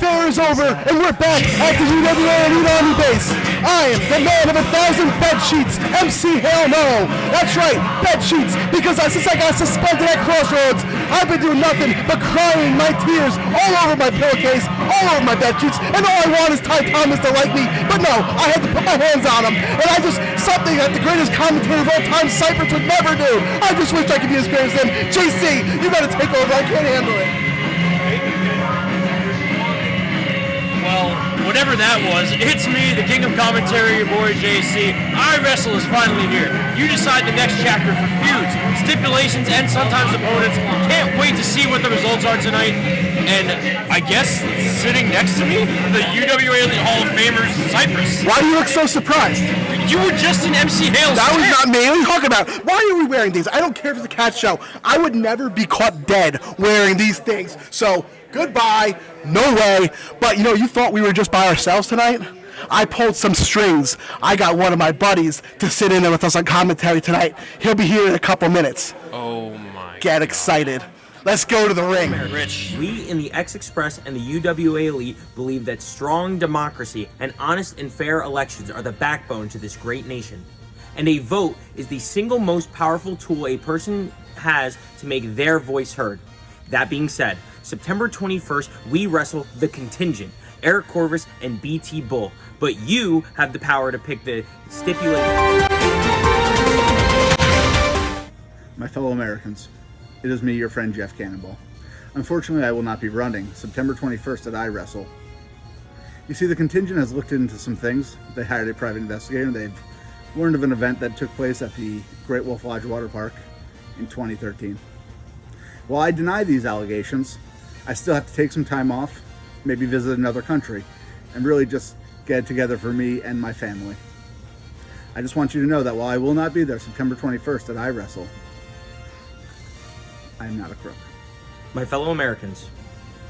fair is over, and we're back at the UWA Elite Army base. I am the man of 1,000 bed sheets, MC Hell No. That's right, bed sheets, because since I got suspended at Crossroads, I've been doing nothing but crying my tears all over my pillowcase, all over my bed sheets, and all I want is Ty Thomas to like me. But no, I had to put my hands on him, and something that the greatest commentator of all time, Cypress, would never do. I just wish I could be as great as him. JC, you gotta take over, I can't handle it. Well, whatever that was, it's me, the king of commentary, your boy JC. iWrestle is finally here. You decide the next chapter for feuds, stipulations, and sometimes opponents. Can't wait to see what the results are tonight. And I guess sitting next to me, the UWA Elite Hall of Famers, Cypress. Why do you look so surprised? You were just in MC Hale's That was tent. not me. What are you talking about? Why are we wearing these? I don't care if it's a cat show. I would never be caught dead wearing these things. So, goodbye. No way. But, you thought we were just by ourselves tonight? I pulled some strings. I got one of my buddies to sit in there with us on commentary tonight. He'll be here in a couple minutes. Oh, my Get excited. Let's go to the ring. Rich. We in the X Express and the UWA Elite believe that strong democracy and honest and fair elections are the backbone to this great nation. And a vote is the single most powerful tool a person has to make their voice heard. That being said, September 21st, we wrestle the Contingent, Eric Corvis and BT Bull. But you have the power to pick the stipulation. My fellow Americans, it is me, your friend Jeff Cannonball. Unfortunately, I will not be running September 21st at iWrestle. You see, the Contingent has looked into some things. They hired a private investigator, and they've learned of an event that took place at the Great Wolf Lodge Water Park in 2013. While I deny these allegations, I still have to take some time off, maybe visit another country, and really just get it together for me and my family. I just want you to know that while I will not be there September 21st at iWrestle, I am not a crook. My fellow Americans,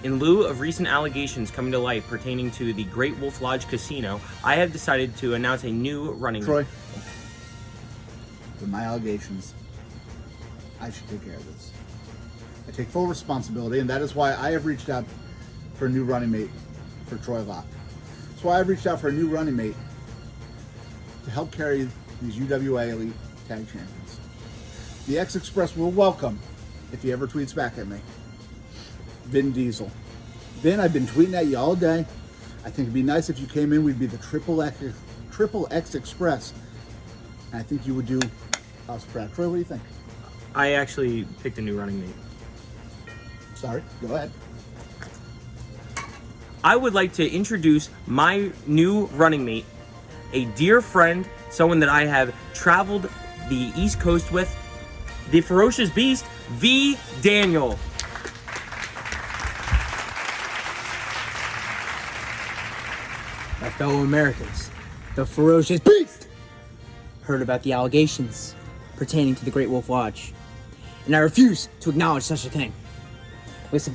in lieu of recent allegations coming to light pertaining to the Great Wolf Lodge Casino, I have decided to announce a new running... Troy, with my allegations, I should take care of this. I take full responsibility, and that is why I have reached out for a new running mate for Troy Locke. That's why I've reached out for a new running mate to help carry these UWA Elite Tag Champions. The X Express will welcome, if he ever tweets back at me, Vin Diesel. Vin, I've been tweeting at you all day. I think it'd be nice if you came in. We'd be the Triple X Express. And I think you would do us proud. Troy, what do you think? I actually picked a new running mate. Sorry, go ahead. I would like to introduce my new running mate, a dear friend, someone that I have traveled the East Coast with, the Ferocious Beast, V. Daniel. My fellow Americans, the Ferocious Beast heard about the allegations pertaining to the Great Wolf Lodge, and I refuse to acknowledge such a thing. Listen,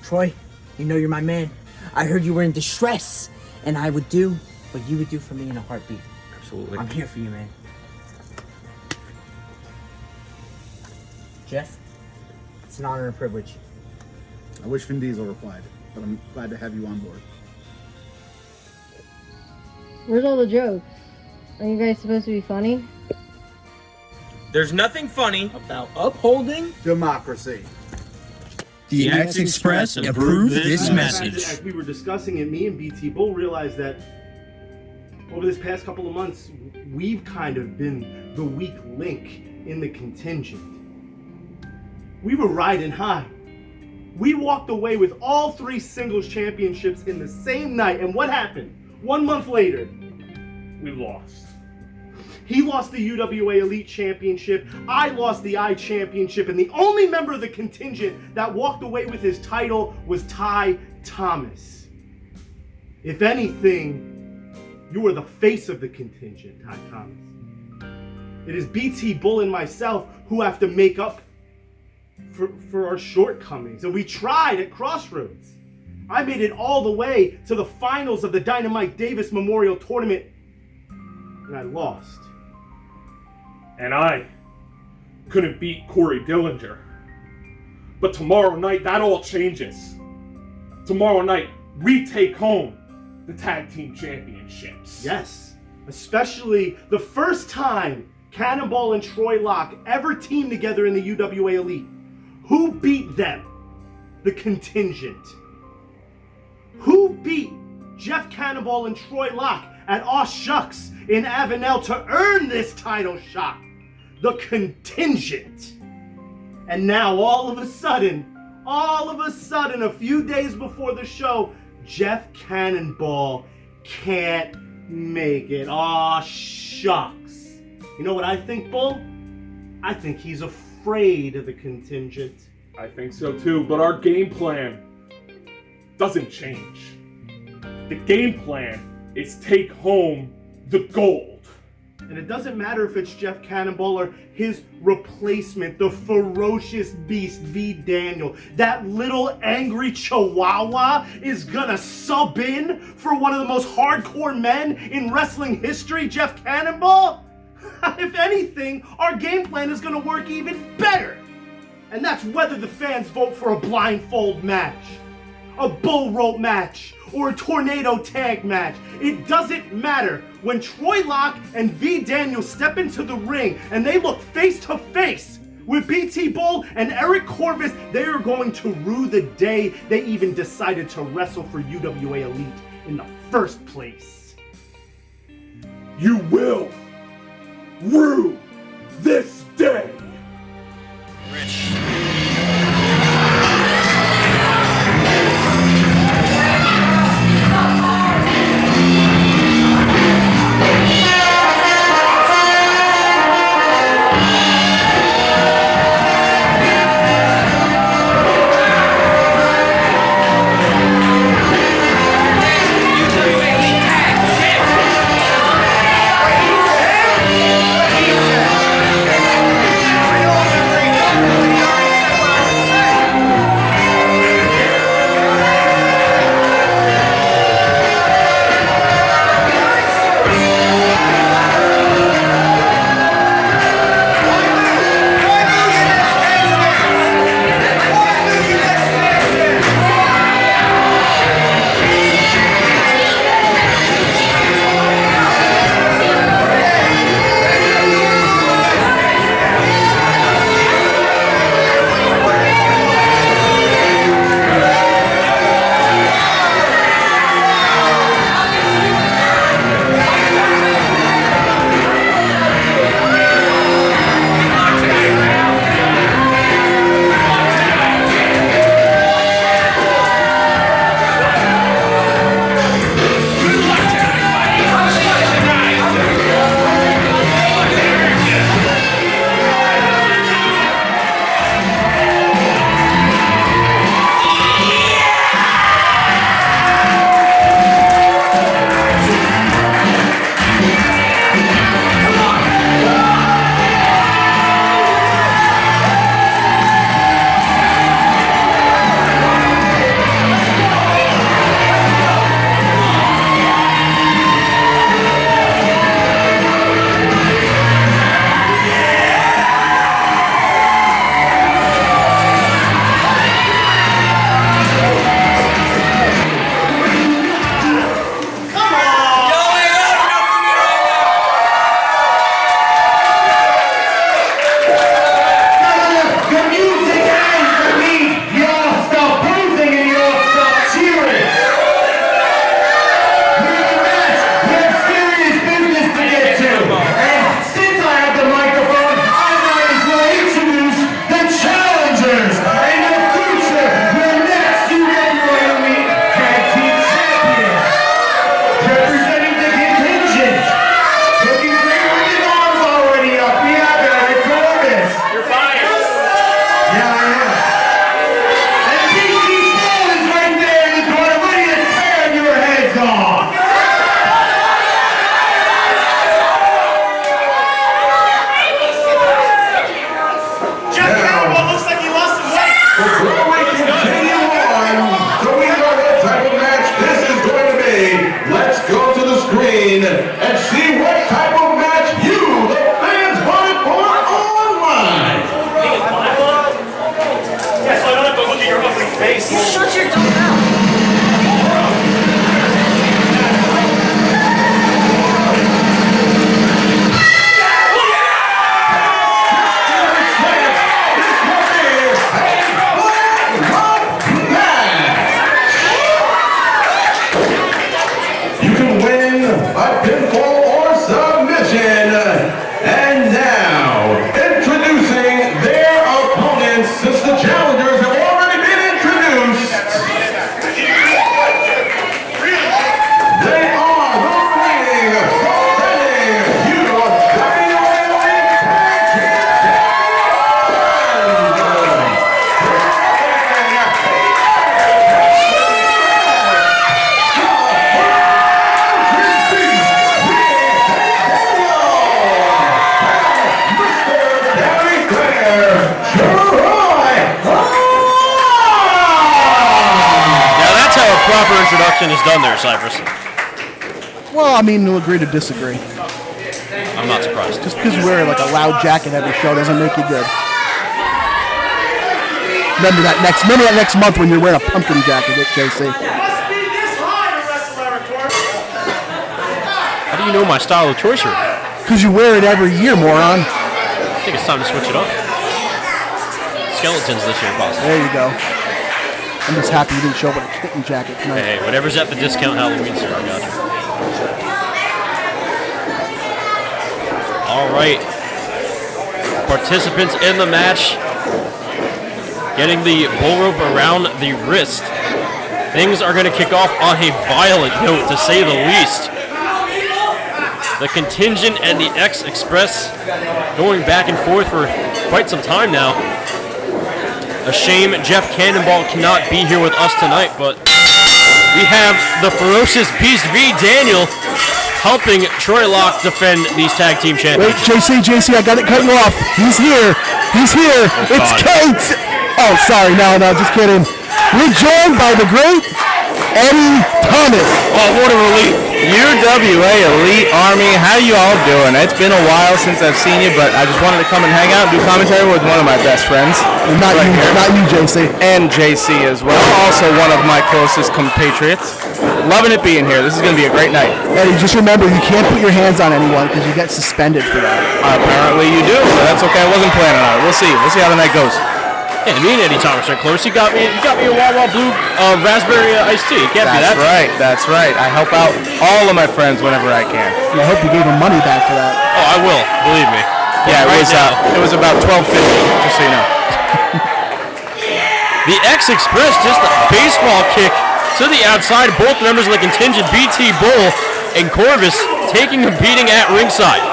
Troy, you know you're my man. I heard you were in distress, and I would do what you would do for me in a heartbeat. Absolutely. I'm here for you, man. Jeff, it's an honor and a privilege. I wish Vin Diesel replied, but I'm glad to have you on board. Where's all the jokes? Are you guys supposed to be funny? There's nothing funny About upholding Democracy. The X Express approved this message. As we were discussing it, me and BT Bull realized that over this past couple of months, we've kind of been the weak link in the Contingent. We were riding high. We walked away with all 3 singles championships in the same night, and what happened? 1 month later, we lost. He lost the UWA Elite Championship, I lost the iChampionship, and the only member of the Contingent that walked away with his title was Ty Thomas. If anything, you were the face of the Contingent, Ty Thomas. It is BT Bull and myself who have to make up for our shortcomings, and we tried at Crossroads. I made it all the way to the finals of the Dynamite Davis Memorial Tournament, and I lost. And I couldn't beat Corey Dillinger. But tomorrow night, that all changes. Tomorrow night, we take home the tag team championships. Yes, especially the first time Cannonball and Troy Locke ever teamed together in the UWA Elite. Who beat them? The Contingent. Who beat Jeff Cannonball and Troy Locke at Aw Shucks in Avenel to earn this title shot? The Contingent. And now all of a sudden, a few days before the show, Jeff Cannonball can't make it. Aw shucks. You know what I think, Bull? I think he's afraid of the Contingent. I think so too, but our game plan doesn't change. The game plan is take home the gold. And it doesn't matter if it's Jeff Cannonball or his replacement, the ferocious beast V. Daniel. That little angry chihuahua is gonna sub in for one of the most hardcore men in wrestling history, Jeff Cannonball? If anything, our game plan is gonna work even better. And that's whether the fans vote for a blindfold match, a bull rope match, or a tornado tag match. It doesn't matter. When Troy Locke and V. Daniel step into the ring and they look face to face with BT Bull and Eric Corvis, they are going to rue the day they even decided to wrestle for UWA Elite in the first place. You will rue this day. Rich. destruction is done there, Cypress. Well, I mean, we'll agree to disagree. I'm not surprised. Just because you wear like a loud jacket every show doesn't make you good. Remember that next month when you're wearing a pumpkin jacket at JC. How do you know my style of choice here? Because you wear it every year, moron. I think it's time to switch it up. Skeletons this year, possibly. There you go. I'm just happy you didn't show up with a kitten jacket tonight. Hey, whatever's at the discount Halloween store, I got you. All right. Participants in the match getting the bull rope around the wrist. Things are going to kick off on a violent note, to say the least. The contingent and the X Express going back and forth for quite some time now. A shame Jeff Cannonball cannot be here with us tonight, but we have the Ferocious Beast V. Daniel helping Troy Locke defend these tag team championships. Wait, JC, I got it cutting off. He's here. Oh, it's God. Kate. Oh, sorry. No, just kidding. We're joined by the great Eddie Thomas. Oh, what a relief. UWA Elite Army, how you all doing? It's been a while since I've seen you, but I just wanted to come and hang out and do commentary with one of my best friends. Not you, JC. And JC as well, also one of my closest compatriots. Loving it being here. This is going to be a great night. Eddie, just remember, you can't put your hands on anyone because you get suspended for that. Apparently you do, so that's okay. I wasn't planning on it. We'll see how the night goes. Yeah, me and Eddie Thomas are close. You got me a Wawa Blue raspberry iced tea. It can't be that. That's right. I help out all of my friends whenever I can. Yeah, I hope you gave him money back for that. Oh, I will. Believe me. Yeah, Right it was about $12.50, just so you know. The X Express, just a baseball kick to the outside. Both members of the contingent, BT Bull and Corvis, taking a beating at ringside.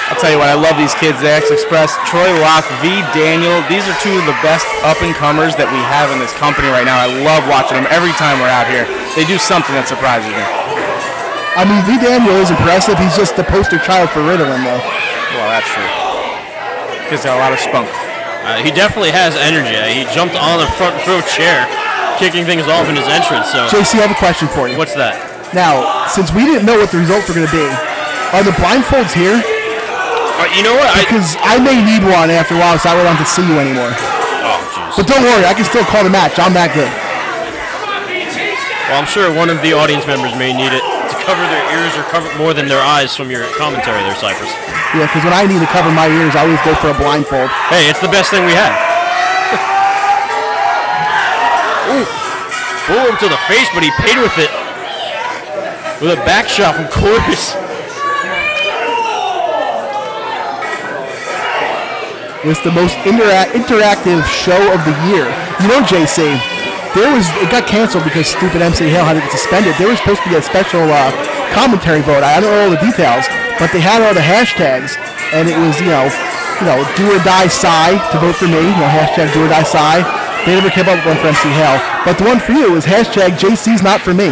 I'll tell you what, I love these kids, the X Express, Troy Locke, V. Daniel. These are two of the best up-and-comers that we have in this company right now. I love watching them every time we're out here. They do something that surprises me. I mean, V. Daniel is impressive. He's just the poster child for Ritalin, though. Well, that's true. He's got a lot of spunk. He definitely has energy. He jumped on the front row chair, kicking things off in his entrance. So, JC, I have a question for you. What's that? Now, since we didn't know what the results were going to be, are the blindfolds here? You know what? Because I may need one after a while, so I don't want to see you anymore. Oh, jeez. But don't worry, I can still call the match. I'm that good. Well, I'm sure one of the audience members may need it to cover their ears or cover more than their eyes from your commentary there, Cypress. Yeah, because when I need to cover my ears, I always go for a blindfold. Hey, it's the best thing we have. Ooh. Bull to the face, but he paid with it. With a back shot from Corvis. It's the most interactive show of the year. You know, JC, it got canceled because stupid MC Hale had to get suspended. There was supposed to be a special commentary vote. I don't know all the details, but they had all the hashtags, and it was, do or die Psy to vote for me. Hashtag do or die Psy. They never came up with one for MC Hale, but the one for you is hashtag JC's not for me.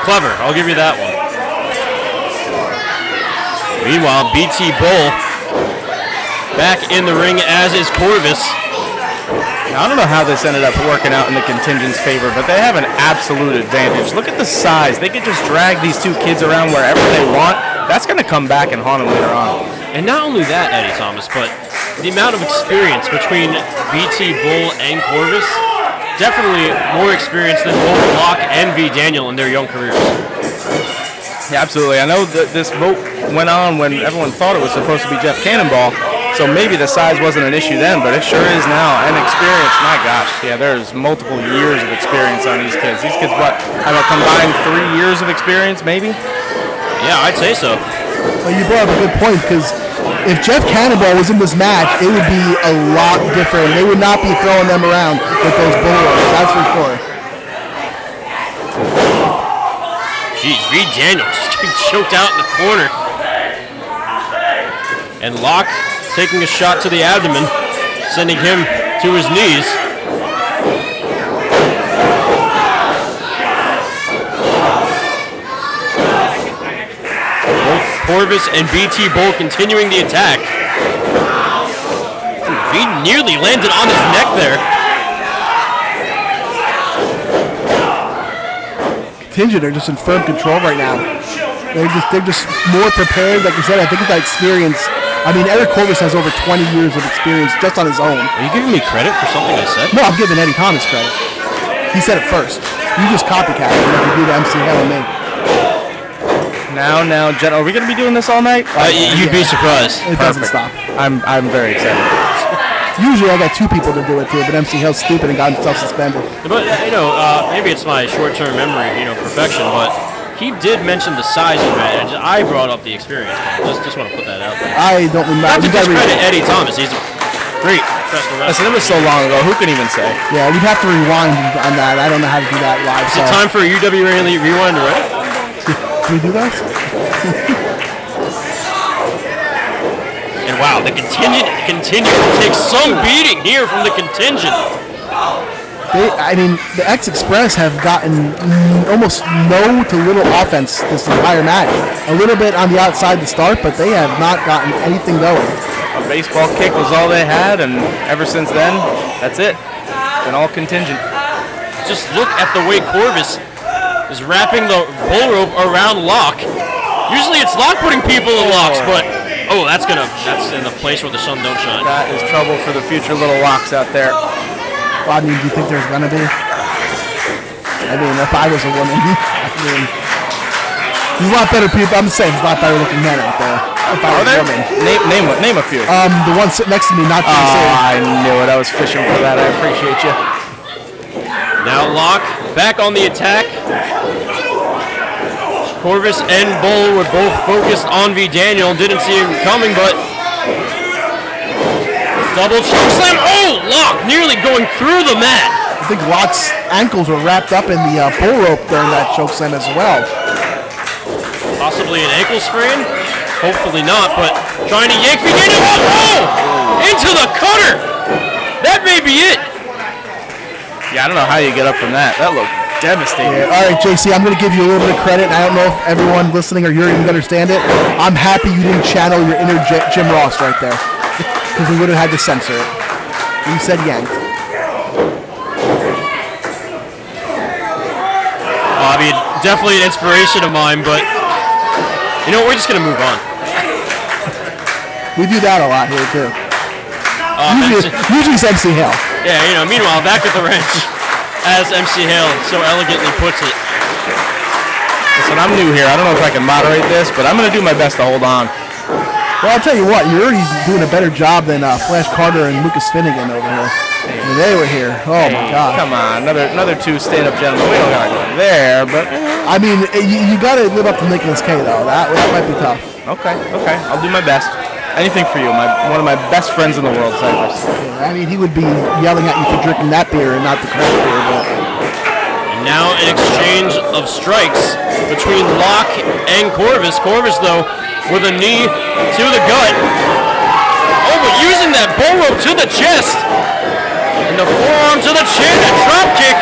Clever, I'll give you that one. Meanwhile, BT Bull back in the ring, as is Corvis. I don't know how this ended up working out in the contingent's favor, but they have an absolute advantage. Look at the size. They could just drag these two kids around wherever they want. That's going to come back and haunt them later on. And not only that, Eddie Thomas, but the amount of experience between BT Bull and Corvis, definitely more experience than both Locke and V. Daniel in their young careers. Yeah, absolutely. I know that this vote went on when everyone thought it was supposed to be Jeff Cannonball, so maybe the size wasn't an issue then, but it sure is now. And experience, my gosh, yeah, there's multiple years of experience on these kids. These kids, what, have a combined 3 years of experience, maybe? Yeah, I'd say so. Well, you brought up a good point, because if Jeff Cannonball was in this match, it would be a lot different. They would not be throwing them around with those bullets, that's for sure. Jeez, V. Daniel just getting choked out in the corner. And Locke taking a shot to the abdomen, sending him to his knees. Both Corvis and BT Bull continuing the attack. He nearly landed on his neck there. contingent are just in firm control right now. They're just more prepared. Like you said, I think it's that experience. I mean, Eric Corvis has over 20 years of experience just on his own. Are you giving me credit for something I said? No, I'm giving Eddie Thomas credit. He said it first. You just copycat it like you do to MC Hell and me. Now, Jen, are we going to be doing this all night? You'd be surprised. It doesn't stop. I'm very excited. Usually I got 2 people to do it too, but MC Hill's stupid and got himself suspended. But, maybe it's my short-term memory, perfection, but he did mention the size advantage. I brought up the experience. Just want to put that out there. I don't remember. Not to discredit Eddie Thomas. He's a great professional wrestler. Listen, it was so long ago. Who can even say? Yeah, we'd have to rewind on that. I don't know how to do that live. Is it time for a UWA Elite rewind already? Can we do that? And wow, the contingent continues to take some beating here from the contingent. The X-Express have gotten almost no to little offense this entire match. A little bit on the outside to start, but they have not gotten anything going. A baseball kick was all they had, and ever since then, that's it. Been all contingent. Just look at the way Corvis is wrapping the bull rope around Locke. Usually it's Locke putting people in locks, but that's in the place where the sun don't shine. That is trouble for the future little Locks out there. Well, do you think there's gonna be? If I was a woman, there's a lot better people. I'm saying there's a lot better looking men out there. If I was a woman. Name a few. The one sitting next to me, not JC. I knew it. I was fishing for that. I appreciate you. Now Locke back on the attack. Corvis and Bull were both focused on V. Daniel. Didn't see him coming, but double choke slam. Oh, Locke nearly going through the mat. I think Locke's ankles were wrapped up in the bull rope during that choke slam as well. Possibly an ankle sprain. Hopefully not, but trying to yank V. Daniel. Oh, into the cutter. That may be it. Yeah, I don't know how you get up from that. That looked devastating. Yeah. All right, JC, I'm going to give you a little bit of credit. I don't know if everyone listening or you're even going to understand it. I'm happy you didn't channel your inner Jim Ross right there, because we would have had to censor it. You said yanked. Definitely an inspiration of mine, but we're just going to move on. We do that a lot here, too. Usually it's MC Hale. Yeah, meanwhile, back at the wrench, as MC Hale so elegantly puts it. Listen, I'm new here. I don't know if I can moderate this, but I'm going to do my best to hold on. Well, I'll tell you what, you're already doing a better job than Flash Carter and Lucas Finnegan over here. When they were here. Oh, my God. Come on, another 2 stand-up gentlemen. We don't got to go there, but... you got to live up to Nicholas K, though. That might be tough. Okay. I'll do my best. Anything for you. One of my best friends in the world, Cypress. Yeah, he would be yelling at you for drinking that beer and not the correct beer, but... And now an exchange of strikes between Locke and Corvis. Corvis, though, with a knee to the gut. Oh, but using that bull rope to the chest. And the forearm to the chin, a drop kick.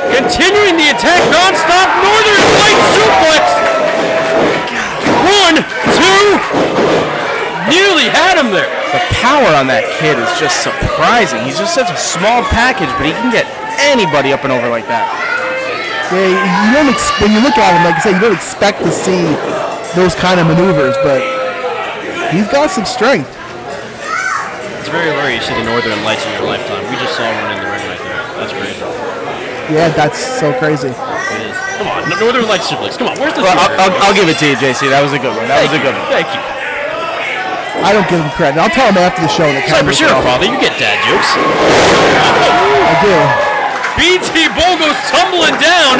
Continuing the attack non-stop. Northern Light suplex. 1, 2. Nearly had him there. The power on that kid is just surprising. He's just such a small package, but he can get anybody up and over like that. Yeah, when you look at him, like I said, you don't expect to see those kind of maneuvers, but he's got some strength. It's very rare you see the Northern Lights in your lifetime. We just saw one in the ring right there. That's great. Yeah, that's so crazy. It is. Come on, Northern Lights suplex. Come on, where's the... Well, I'll give it to you, JC. That was a good one. Thank you. I don't give him credit. I'll tell him after the show. Cypress, you're a father. You get dad jokes. I do. BT Bull goes tumbling down.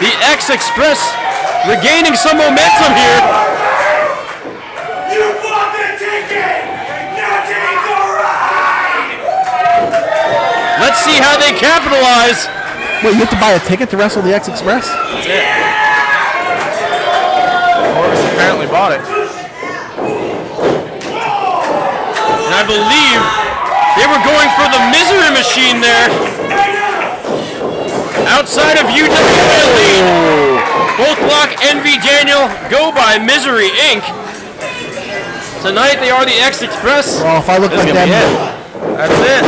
The X-Express regaining some momentum here. You bought the ticket! Now take the ride! Let's see how they capitalize. Wait, you have to buy a ticket to wrestle the X-Express? That's it. Corvis apparently bought it. And I believe they were going for the misery machine there. Outside of UWA Elite, both Locke and V. Daniel go by Misery Inc. Tonight they are the X-Express. Well, if I look like them, That's it.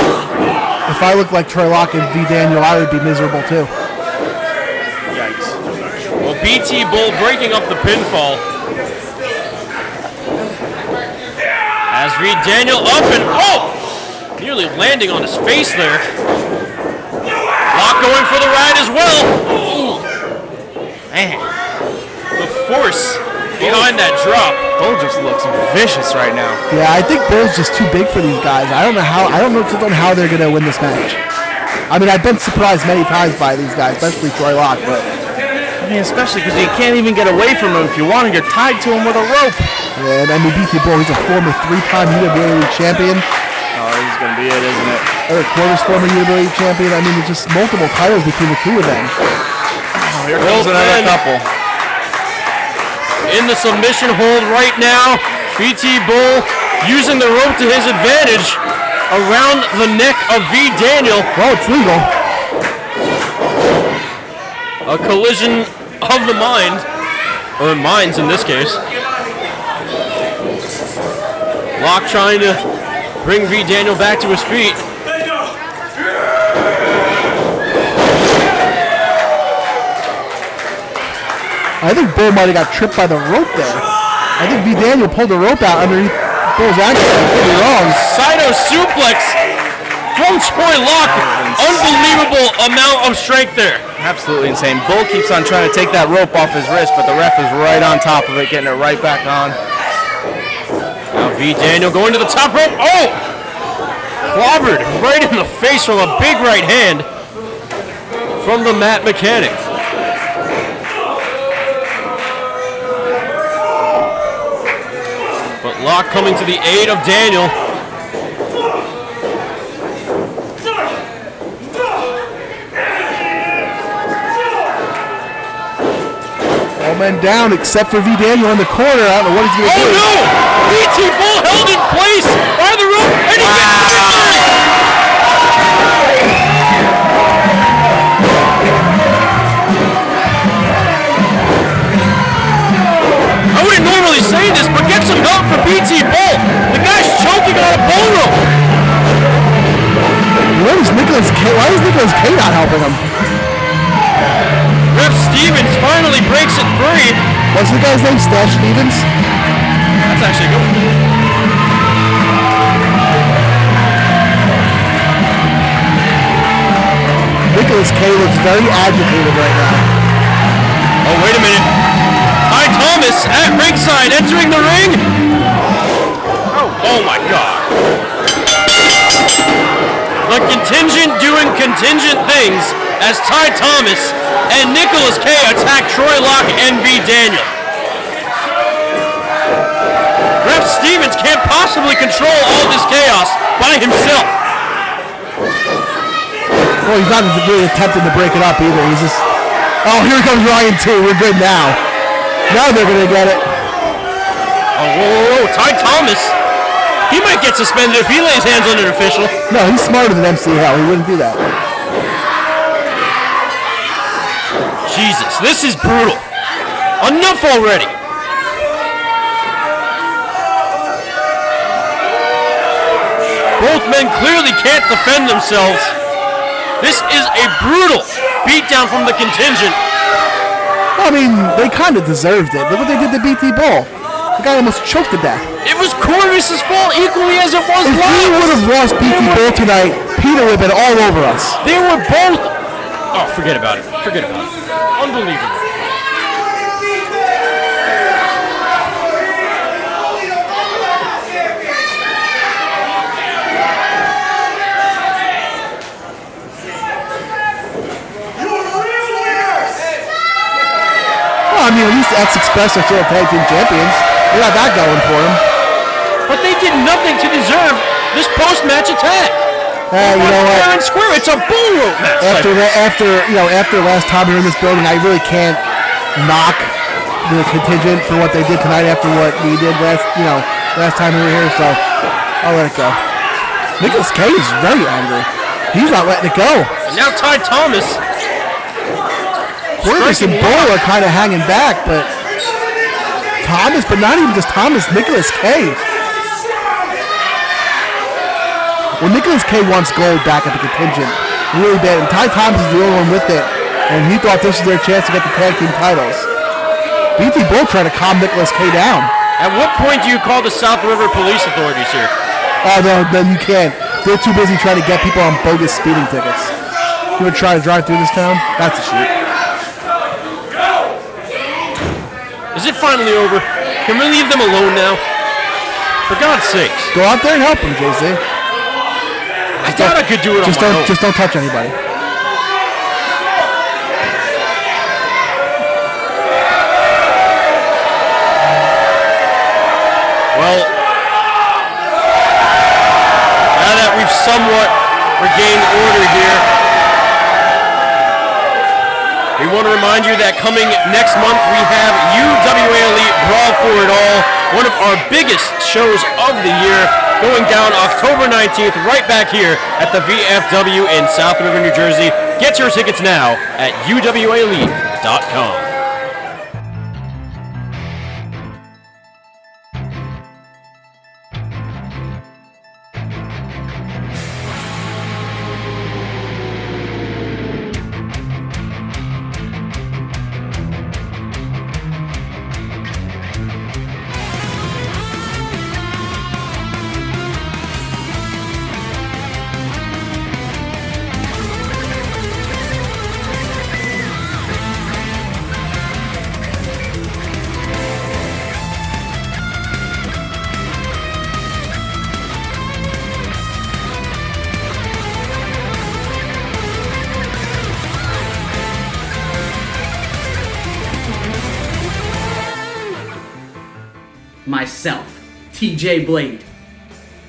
If If I looked like Troy Locke and V. Daniel, I would be miserable too. Yikes. Well, BT Bull breaking up the pinfall. As V. Daniel up and nearly landing on his face there. Locke going for the ride as well. Ooh. Man, the force behind that drop. Bull just looks vicious right now. Yeah, I think Bull's just too big for these guys. I don't know how they're gonna win this match. I mean, I've been surprised many times by these guys, especially Troy Locke, but I mean, especially because you can't even get away from him. If you want to, you're tied to him with a rope. Yeah, and I mean, BT Bull, he's a former 3-time UWA Elite champion. Oh, he's gonna be it, isn't it? Eric Corvis, former UWA Elite champion. I mean, there's just multiple titles between the two of them. Oh, here comes another couple. In the submission hold right now, BT Bull using the rope to his advantage around the neck of V. Daniel. Well, it's legal. A collision of the mind, or minds in this case. Locke trying to bring V. Daniel back to his feet. I think Bull might have got tripped by the rope there. I think V. Daniel pulled the rope out underneath Bull's ankle. Could be wrong. Saito suplex from Troy Locke. Unbelievable amount of strength there. Absolutely insane. Bull keeps on trying to take that rope off his wrist, but the ref is right on top of it, getting it right back on. Now V. Daniel going to the top rope. Clobbered right in the face from a big right hand from the mat mechanic. But Locke coming to the aid of Daniel. All men down except for V. Daniel in the corner. I don't know what he's going to do. Oh no! BT Bull held in place by the rope, and he gets the victory! I wouldn't normally say this, but get some help for BT Bull. The guy's choking on a bull rope. Why is Nicholas K not helping him? Ref Stevens finally breaks it free. What's the guy's name? Stash Stevens? That's actually a good one. Nicholas K looks very agitated right now. Oh, wait a minute. Ty Thomas at ringside entering the ring. Oh my God. The contingent doing contingent things as Ty Thomas and Nicholas K attack Troy Locke and V. Daniel. Ref Stevens can't possibly control all this chaos by himself. Well, he's not really attempting to break it up either. He's just, oh, here comes Ryan too. We're good now. Now they're going to get it. Oh, whoa. Ty Thomas. He might get suspended if he lays hands on an official. No, he's smarter than MC Hell. He wouldn't do that. Jesus, this is brutal. Enough already. Both men clearly can't defend themselves. This is a brutal beatdown from the contingent. I mean, they kind of deserved it. Look what they did to BT Bull. The guy almost choked to death. It was Corvis' fault equally as it was If we would have lost BT Bull tonight, Peter would have been all over us. They were both... Oh, forget about it. Forget about it. Unbelievable. I mean, at least X Express are still tag team champions. They got that going for them. But they did nothing to deserve this post-match attack. You know what? Fair and square, it's a bull rope match. After last time we were in this building, I really can't knock the contingent for what they did tonight after what we did last time we were here. So I'll let it go. Nicholas K is very angry. He's not letting it go. And now Ty Thomas. Corvis and Bull are kind of hanging back, but not even just Thomas, Nicholas K. Well, Nicholas K wants gold back at the contingent really bad, and Ty Thomas is the only one with it, and he thought this was their chance to get the tag team titles. BT Bull trying to calm Nicholas K down. At what point do you call the South River police authorities here? Oh, no, you can't. They're too busy trying to get people on bogus speeding tickets. You would try to drive through this town? That's a shoot. Is it finally over? Can we leave them alone now? For God's sakes. Go out there and help them, JC. I thought I could do it on my own. Just don't touch anybody. Well, now that we've somewhat regained order here, we want to remind you that coming next month we have UWA Elite Brawl for It All, one of our biggest shows of the year, going down October 19th right back here at the VFW in South River, New Jersey. Get your tickets now at UWAElite.com. Myself, TJ Blade,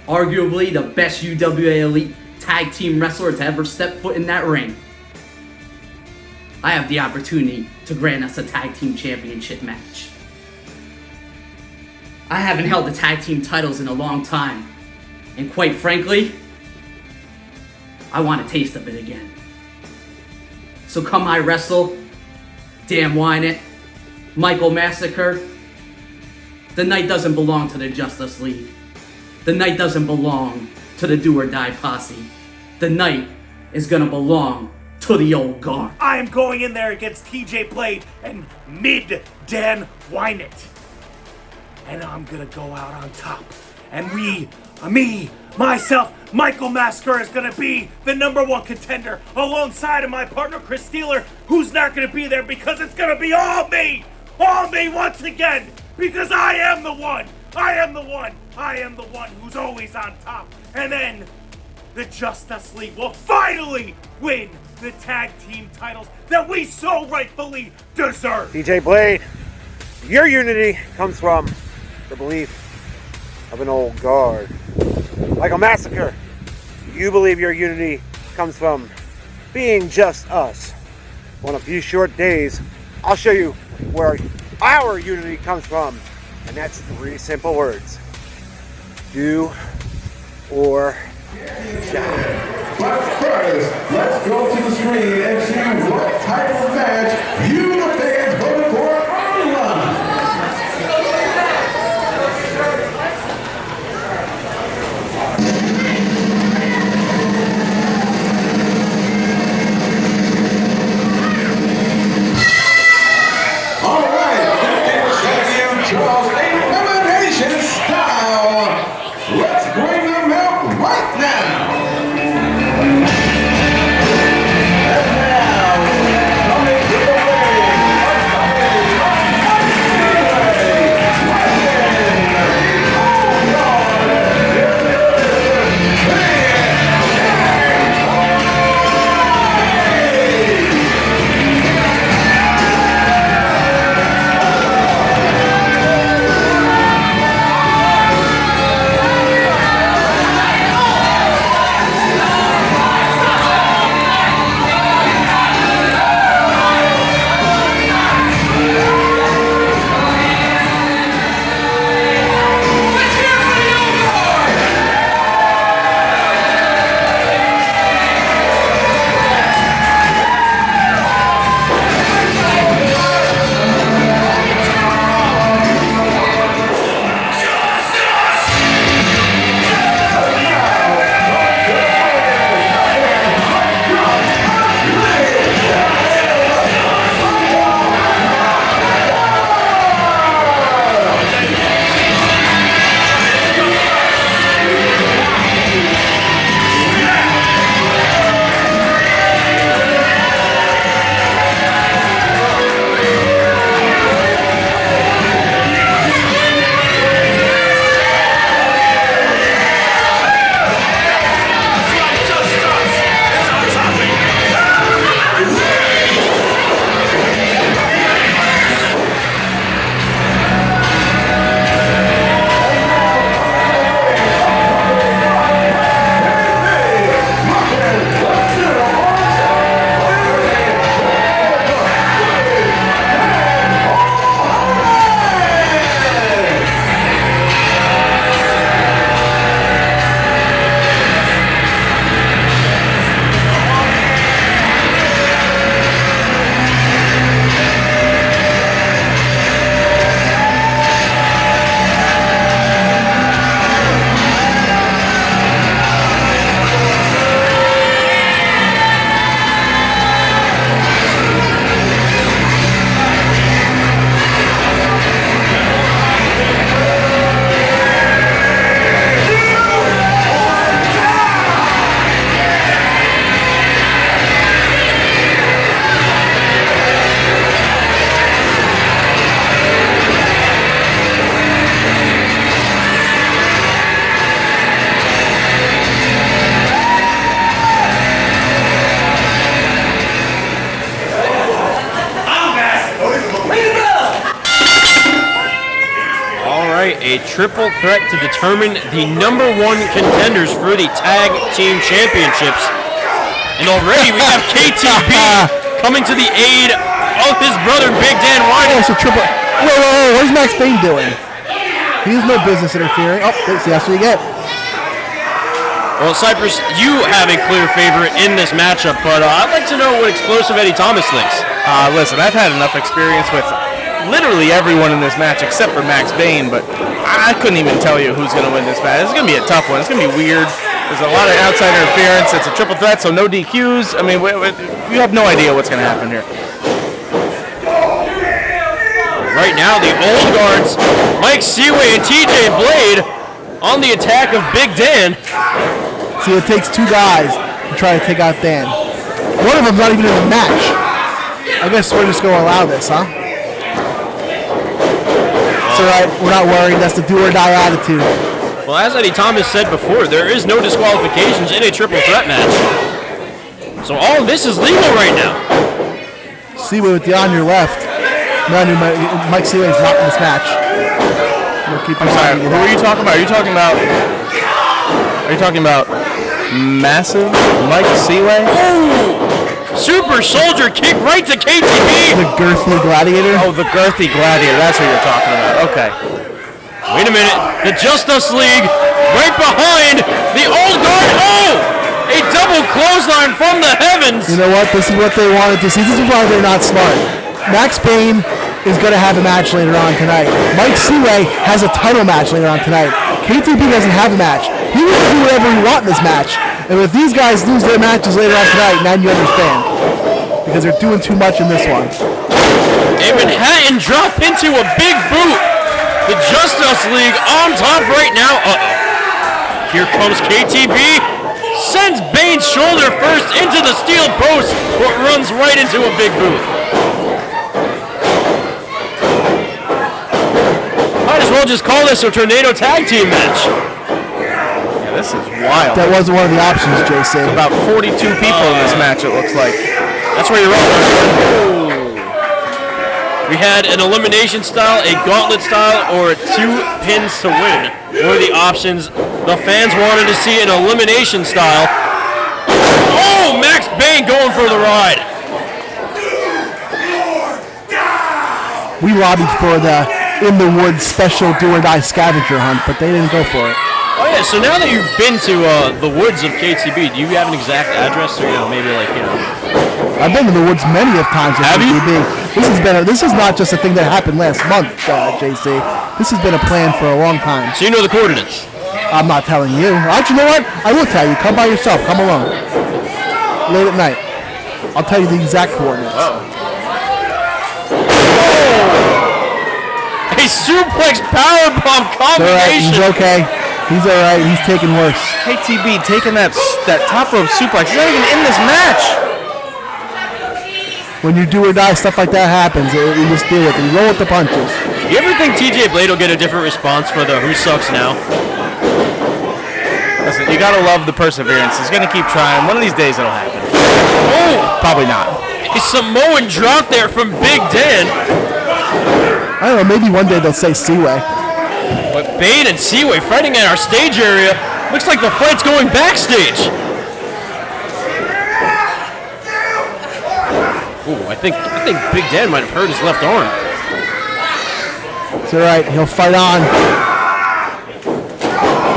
arguably the best UWA Elite tag team wrestler to ever step foot in that ring. I have the opportunity to grant us a tag team championship match. I haven't held the tag team titles in a long time, and quite frankly, I want a taste of it again. So come iWrestle, Dan Winant, Michael Massacre. The night doesn't belong to the Justice League. The night doesn't belong to the Do or Die posse. The night is gonna belong to the old guard. I am going in there against TJ Blade and Dan Winant. And I'm gonna go out on top. And myself, Michael Massacre is gonna be the #1 contender alongside of my partner Chris Steeler, who's not gonna be there because it's gonna be all me once again. Because I am the one who's always on top. And then the Justice League will finally win the tag team titles that we so rightfully deserve. TJ Blade, your unity comes from the belief of an old guard. Michael Massacre, you believe your unity comes from being just us. On a few short days, I'll show you where our unity comes from, and that's 3 simple words: do or die. But first, let's go to the screen and see what type of match you, the fans, voted for online. All right, Charles, elimination style. Let's bring them out right now. And now, coming to the ring right, a triple threat to determine the #1 contenders for the Tag Team Championships. And already we have KTB coming to the aid of his brother, Big Dan Winant. Oh, it's a triple. Whoa, what is Max Bane doing? He has no business interfering. Oh, that's what you get. Well, Cypress, you have a clear favorite in this matchup, but I'd like to know what Explosive Eddie Thomas thinks. Listen, I've had enough experience with literally everyone in this match except for Max Bane, but I couldn't even tell you who's going to win this match. It's going to be a tough one. It's going to be weird. There's a lot of outside interference. It's a triple threat, so no DQs. I mean, you have no idea what's going to happen here. Right now, the old guards, Mike Seaway and TJ Blade, on the attack of Big Dan. See, it takes two guys to try to take out Dan. One of them's not even in the match. I guess we're just going to allow this, huh? It's all right. We're not worried. That's the do-or-die attitude. Well, as Eddie Thomas said before, there is no disqualifications in a triple threat match. So all of this is legal right now. Seaway with the on your left. No, Mike Seaway is not in this match. I'm sorry, who are you talking about? Are you talking about Massive Mike Seaway? Oh! Super Soldier kick right to KTB. The girthy gladiator? Oh, the girthy gladiator. That's what you're talking about. Okay. Wait a minute. The Justice League right behind the old guard. Oh! A double clothesline from the heavens. You know what? This is what they wanted to see. This is why they're not smart. Max Bane is going to have a match later on tonight. Mike Seaway has a title match later on tonight. KTB doesn't have a match. He will do whatever he wants in this match. And if these guys lose their matches later on tonight, now you understand. Because they're doing too much in this one. A Manhattan drop into a big boot. The Justice League on top right now. Uh-oh. Here comes KTB. Sends Bane's shoulder first into the steel post, but runs right into a big boot. Might as well just call this a tornado tag team match. Yeah, this is wild. That wasn't one of the options, JC. About 42 people in this match, it looks like. That's where you're wrong. We had an elimination style, a gauntlet style, or 2 pins to win were the options. The fans wanted to see an elimination style. Oh, Max Bane going for the ride. We lobbied for the In the Woods special do-or-die scavenger hunt, but they didn't go for it. Oh yeah, so now that you've been to the woods of KTB, do you have an exact address, or maybe like I've been in the woods many of times at KTB. This is not just a thing that happened last month, JC. This has been a plan for a long time. So you know the coordinates? I'm not telling you. Actually, you know what? I will tell you. Come by yourself. Come alone. Late at night. I'll tell you the exact coordinates. A suplex powerbomb combination. He's okay. He's all right. He's taking worse. KTB taking that top rope suplex. He's not even in this match. When you do or die, stuff like that happens. You just deal with it. You roll with the punches. You ever think TJ Blade will get a different response for the Who Sucks Now? Listen, you gotta love the perseverance. He's gonna keep trying. One of these days it'll happen. Oh! Probably not. A Samoan drop there from Big Dan. I don't know, maybe one day they'll say Seaway. But Bane and Seaway fighting at our stage area. Looks like the fight's going backstage. Ooh, I think Big Dan might have hurt his left arm. It's all right. He'll fight on.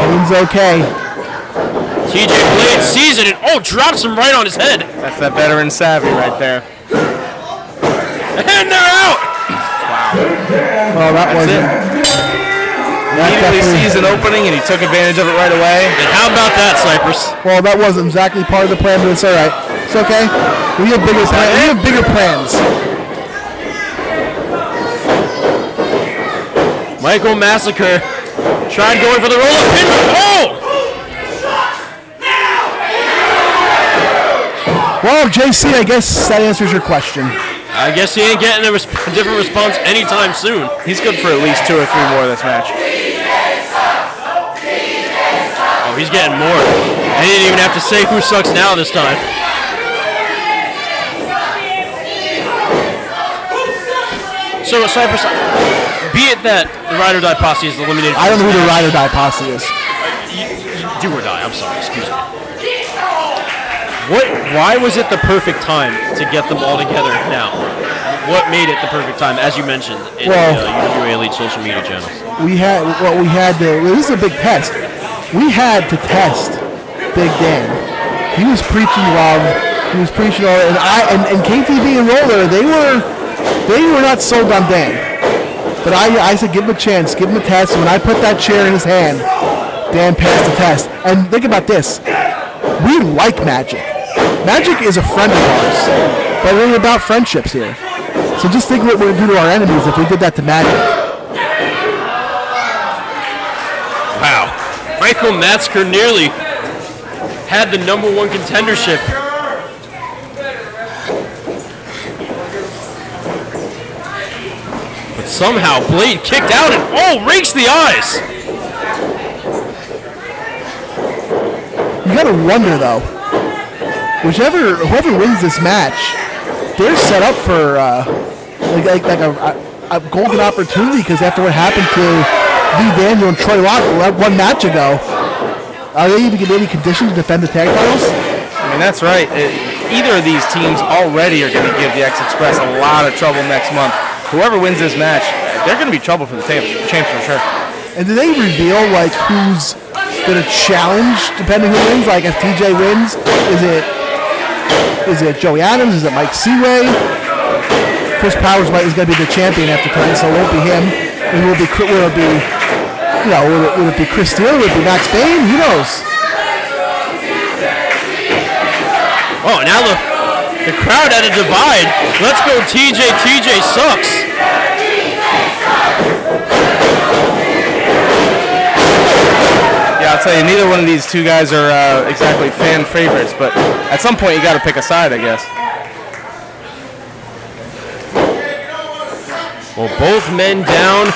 Bane's okay. TJ Blade sees it and drops him right on his head. That's that veteran savvy right there. And they're out. Well, that wasn't. Immediately sees an opening and he took advantage of it right away. And how about that, Cypress? Well, that wasn't exactly part of the plan, but it's all right. It's okay. We have bigger plans. We have bigger plans. Michael Massacre tried going for the roll-up pin. Oh! Well, JC, I guess that answers your question. I guess he ain't getting a different response anytime soon. He's good for at least 2 or 3 more of this match. Oh, he's getting more. I didn't even have to say Who Sucks Now this time. So Cypress, be it that the Ride or Die Posse is eliminated. I don't know who the Ride or Die Posse is. Do or Die. I'm sorry. Excuse me. Why was it the perfect time to get them all together now? What made it the perfect time, as you mentioned, in the UWA Elite social media channels? We had this is a big test. We had to test Big Dan. He was preaching love. He was preaching all, and KTB and Roller, they were not sold on Dan. But I said, give him a chance, give him a test. And when I put that chair in his hand, Dan passed the test. And think about this: we like Magic. Magic is a friend of ours, but it ain't about friendships here. So just think what we'd do to our enemies if we did that to Magic. Wow. Michael Massacre nearly had the #1 contendership. But somehow Blade kicked out and rakes the eyes. You gotta wonder though, whoever wins this match, they're set up for like a golden opportunity, because after what happened to V. Daniel and Troy Locke one match ago, are they even in any condition to defend the tag titles? I mean, that's right. Either of these teams already are going to give the X Express a lot of trouble next month. Whoever wins this match, they're going to be trouble for the champs for sure. And do they reveal like who's going to challenge depending who wins? Like if TJ wins, is it Joey Adams? Is it Mike Seaway? Chris Powers is going to be the champion after tonight, so it won't be him. Will it be Chris Steele? Will it be Max Bane? Who knows? Oh, now the crowd at a divide. Let's go TJ. TJ sucks. Yeah, I'll tell you, neither one of these two guys are exactly fan favorites, but at some point you got to pick a side, I guess. Well, both men down.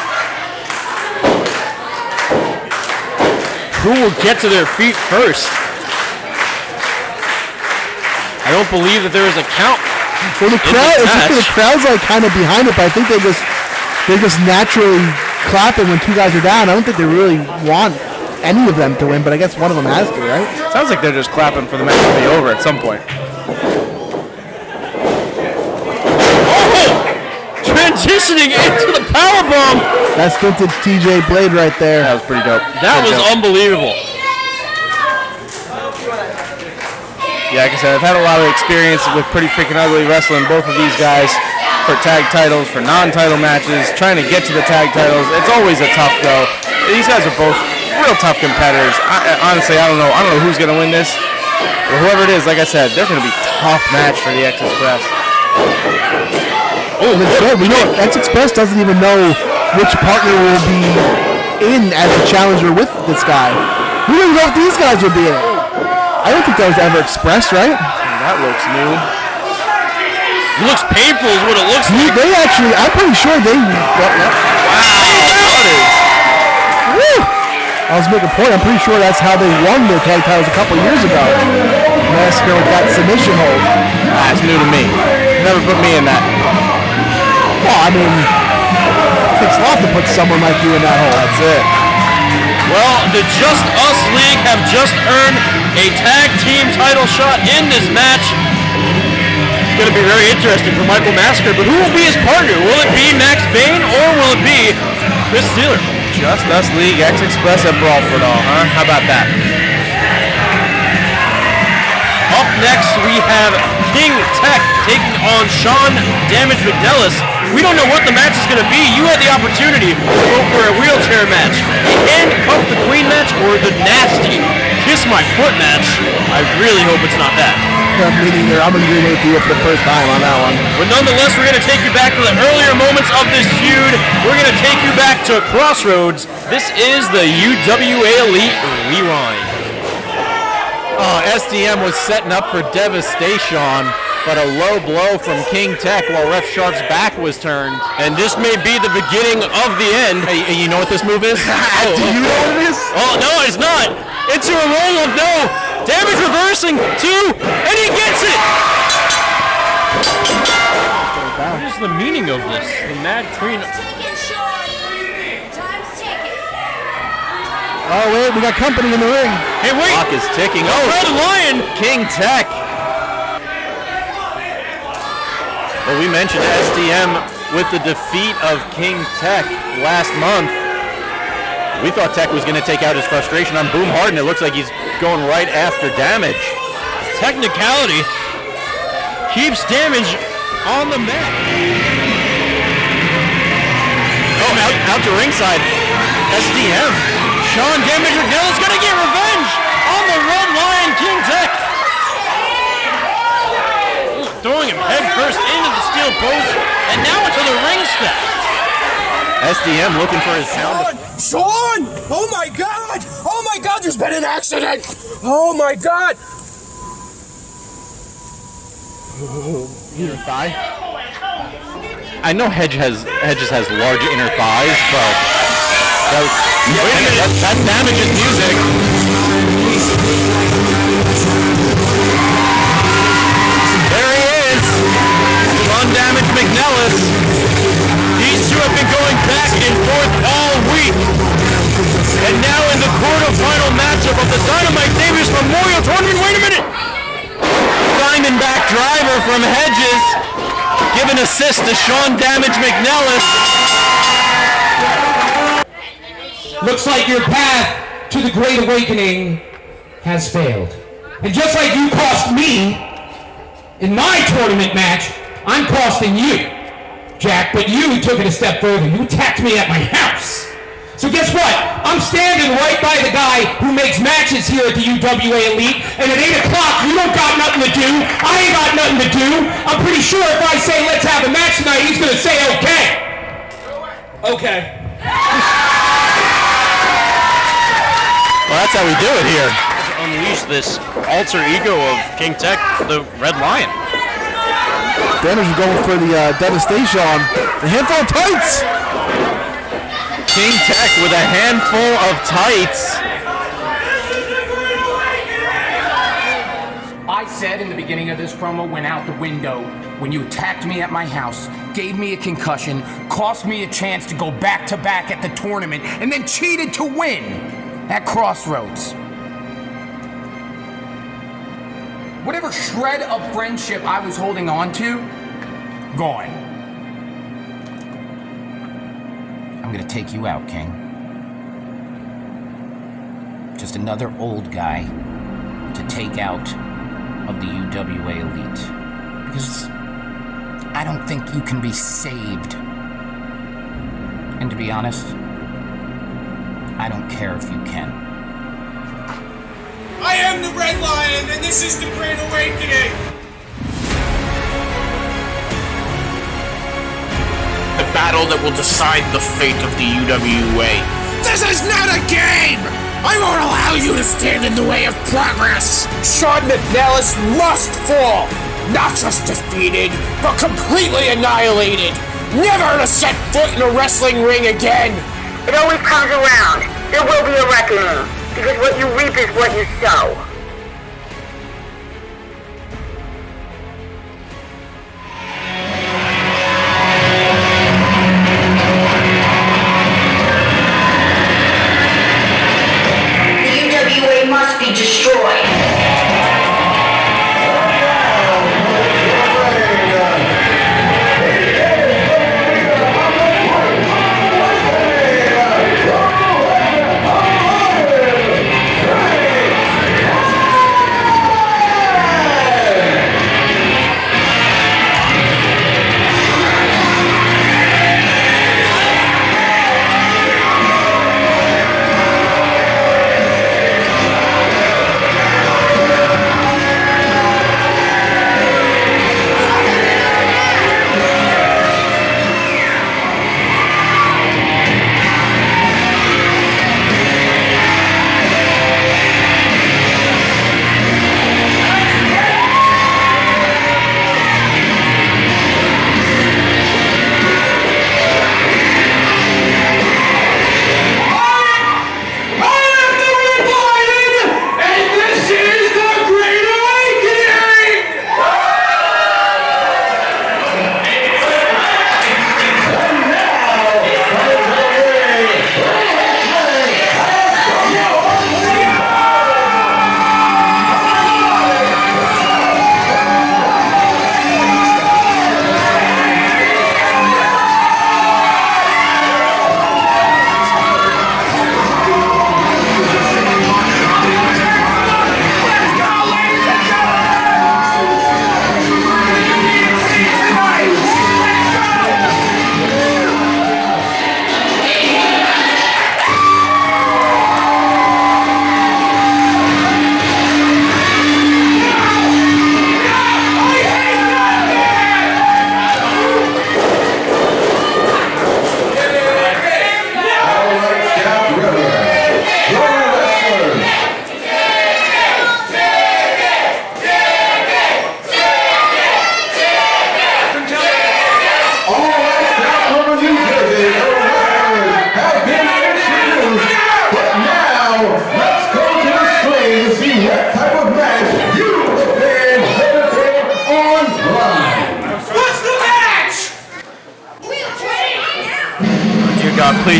Who will get to their feet first? I don't believe that there is a count. Well, the crowd's like kind of behind it, but I think they're just naturally clapping when two guys are down. I don't think they really want any of them to win, but I guess one of them has to, right? Sounds like they're just clapping for the match to be over at some point. Transitioning into the powerbomb. That's vintage TJ Blade right there. That was pretty dope. That was unbelievable. Yeah, like I said, I've had a lot of experience with Pretty Freaking Ugly wrestling both of these guys for tag titles, for non-title matches, trying to get to the tag titles. It's always a tough go. These guys are both real tough competitors. Honestly, I don't know who's going to win this. But whoever it is, like I said, they're going to be a tough match for the X Express. Oh, that's good. We know X Express doesn't even know which partner will be in as a challenger with this guy. We don't know if these guys will be in it. I don't think that was ever expressed, right? That looks new. It looks painful is what it looks like. They actually, I'm pretty sure they... Wow. Woo! I was making a point. I'm pretty sure that's how they won their tag titles a couple years ago. Massacre with that submission hold. That's new to me. Never put me in that. Well, I mean, it takes a lot to put someone like you in that hole. That's it. Well, the Just Us League have just earned a tag team title shot in this match. It's going to be very interesting for Michael Massacre, but who will be his partner? Will it be Max Bane or will it be Chris Steele? Just Us League, X Express at Brawl for it all, huh? How about that? Up next, we have King Tech taking on Sean Damage McNelis. We don't know what the match is going to be. You had the opportunity to go for a wheelchair match, the Handcuff the Queen match, or the nasty Kiss My Foot match. I really hope it's not that. Me neither. I'm agreeing with you for the first time on that one. But nonetheless, we're going to take you back to the earlier moments of this feud. We're going to take you back to Crossroads. This is the UWA Elite Rewind. SDM was setting up for devastation, but a low blow from King Tech while Ref Sharp's back was turned. And this may be the beginning of the end. Hey, you know what this move is? Do you know what it is? Oh, no, it's not. Into a roll-up, no. Damage reversing, 2, and he gets it. What is the meaning of this? The Mad Queen. Oh, wait, we got company in the ring. Hey, wait. Clock is ticking. Oh, Red Lion. King Tech. Well, we mentioned SDM with the defeat of King Tech last month. We thought Tech was going to take out his frustration on Boom Harden. It looks like he's going right after Damage. Technicality keeps Damage on the mat. Oh, out to ringside. SDM. Sean Damage McNelis gonna get revenge on the Red Lion King Tech. Throwing him head first into the steel post, and now into the ring step. SDM looking for his sound. Sean! Oh my God! Oh my God! There's been an accident! Oh my God! Inner thigh. I know Hedges has large inner thighs, but that damages music. There he is, Sean Damage McNelis. These two have been going back and forth all week, and now in the quarterfinal matchup of the Dynamite Davis Memorial Tournament. Wait a minute! Diamondback driver from Hedges, giving assist to Sean Damage McNelis. Looks like your path to the Great Awakening has failed. And just like you cost me in my tournament match, I'm costing you, Jack, but you took it a step further. You attacked me at my house. So guess what? I'm standing right by the guy who makes matches here at the UWA Elite, and at 8 o'clock, you don't got nothing to do. I ain't got nothing to do. I'm pretty sure if I say, let's have a match tonight, he's gonna say, okay. Okay. Well, that's how we do it here. Unleash this alter ego of King Tech, the Red Lion. Damage is going for the devastation on the handful of tights. King Tech with a handful of tights. I said in the beginning of this promo went out the window when you attacked me at my house, gave me a concussion, cost me a chance to go back-to-back at the tournament, and then cheated to win at Crossroads. Whatever shred of friendship I was holding on to, gone. I'm gonna take you out, King. Just another old guy to take out of the UWA Elite. Because I don't think you can be saved. And to be honest, I don't care if you can. I am the Red Lion, and this is the Great Awakening! The battle that will decide the fate of the UWA. This is not a game! I won't allow you to stand in the way of progress! Sean McNelis must fall! Not just defeated, but completely annihilated! Never to set foot in a wrestling ring again! It always comes around. There will be a reckoning, because what you reap is what you sow. The UWA must be destroyed.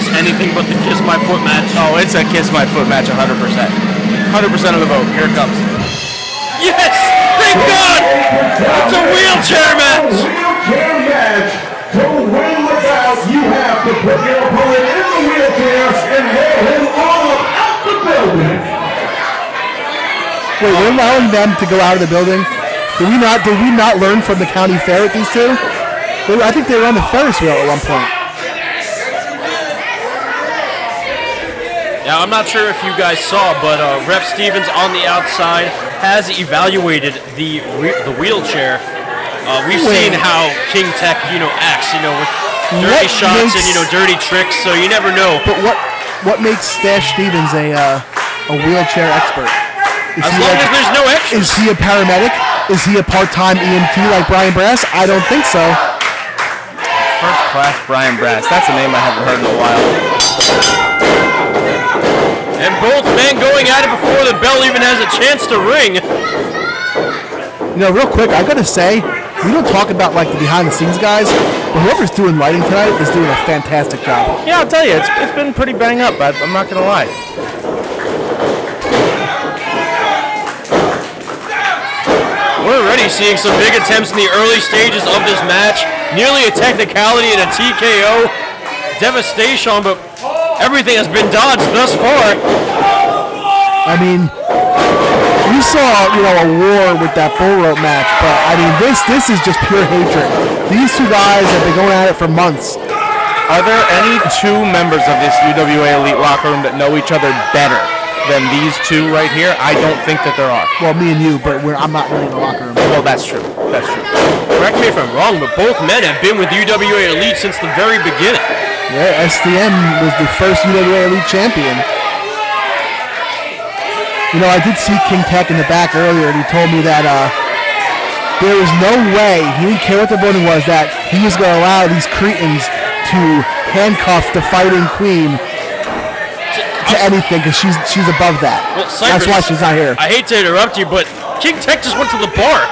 face anything but the Kiss My Foot match? Oh, it's a Kiss My Foot match 100%. 100% of the vote. Here it comes. Yes! Thank God! It's a wheelchair match! Wheelchair match. To win the bout, you have to put your opponent in the wheelchair and hail him all out the building. Wait, we're allowing them to go out of the building? Did we not learn from the county fair with these two? I think they were on the Ferris wheel at one point. Now, I'm not sure if you guys saw, but Rep Stevens on the outside has evaluated the wheelchair. We've seen how King Tech, acts, with dirty shots and dirty tricks. So you never know. But what makes Stash Stevens a wheelchair expert? As long as there's no extras. Is he a paramedic? Is he a part-time EMT like Brian Brass? I don't think so. First class Brian Brass. That's a name I haven't heard in a while. And both men going at it before the bell even has a chance to ring. Real quick, I gotta say, we don't talk about the behind-the-scenes guys, but whoever's doing lighting tonight is doing a fantastic job. Yeah, I'll tell you, it's been pretty bang up. I'm not gonna lie. We're already seeing some big attempts in the early stages of this match. Nearly a technicality and a TKO. Devastation, but everything has been dodged thus far. I mean, we saw, a war with that bull rope match, but I mean, this is just pure hatred. These two guys have been going at it for months. Are there any two members of this UWA Elite locker room that know each other better than these two right here? I don't think that there are. Well, me and you, but I'm not really in the locker room. Well, that's true. That's true. Correct me if I'm wrong, but both men have been with UWA Elite since the very beginning. Yeah, SDM was the first UWA Elite champion. I did see King Tech in the back earlier, and he told me that there was no way, he didn't care what the voting was, that he was going to allow these cretins to handcuff the fighting queen to anything, because she's above that. Well, Cypress, that's why she's not here. I hate to interrupt you, but King Tech just went to the bar.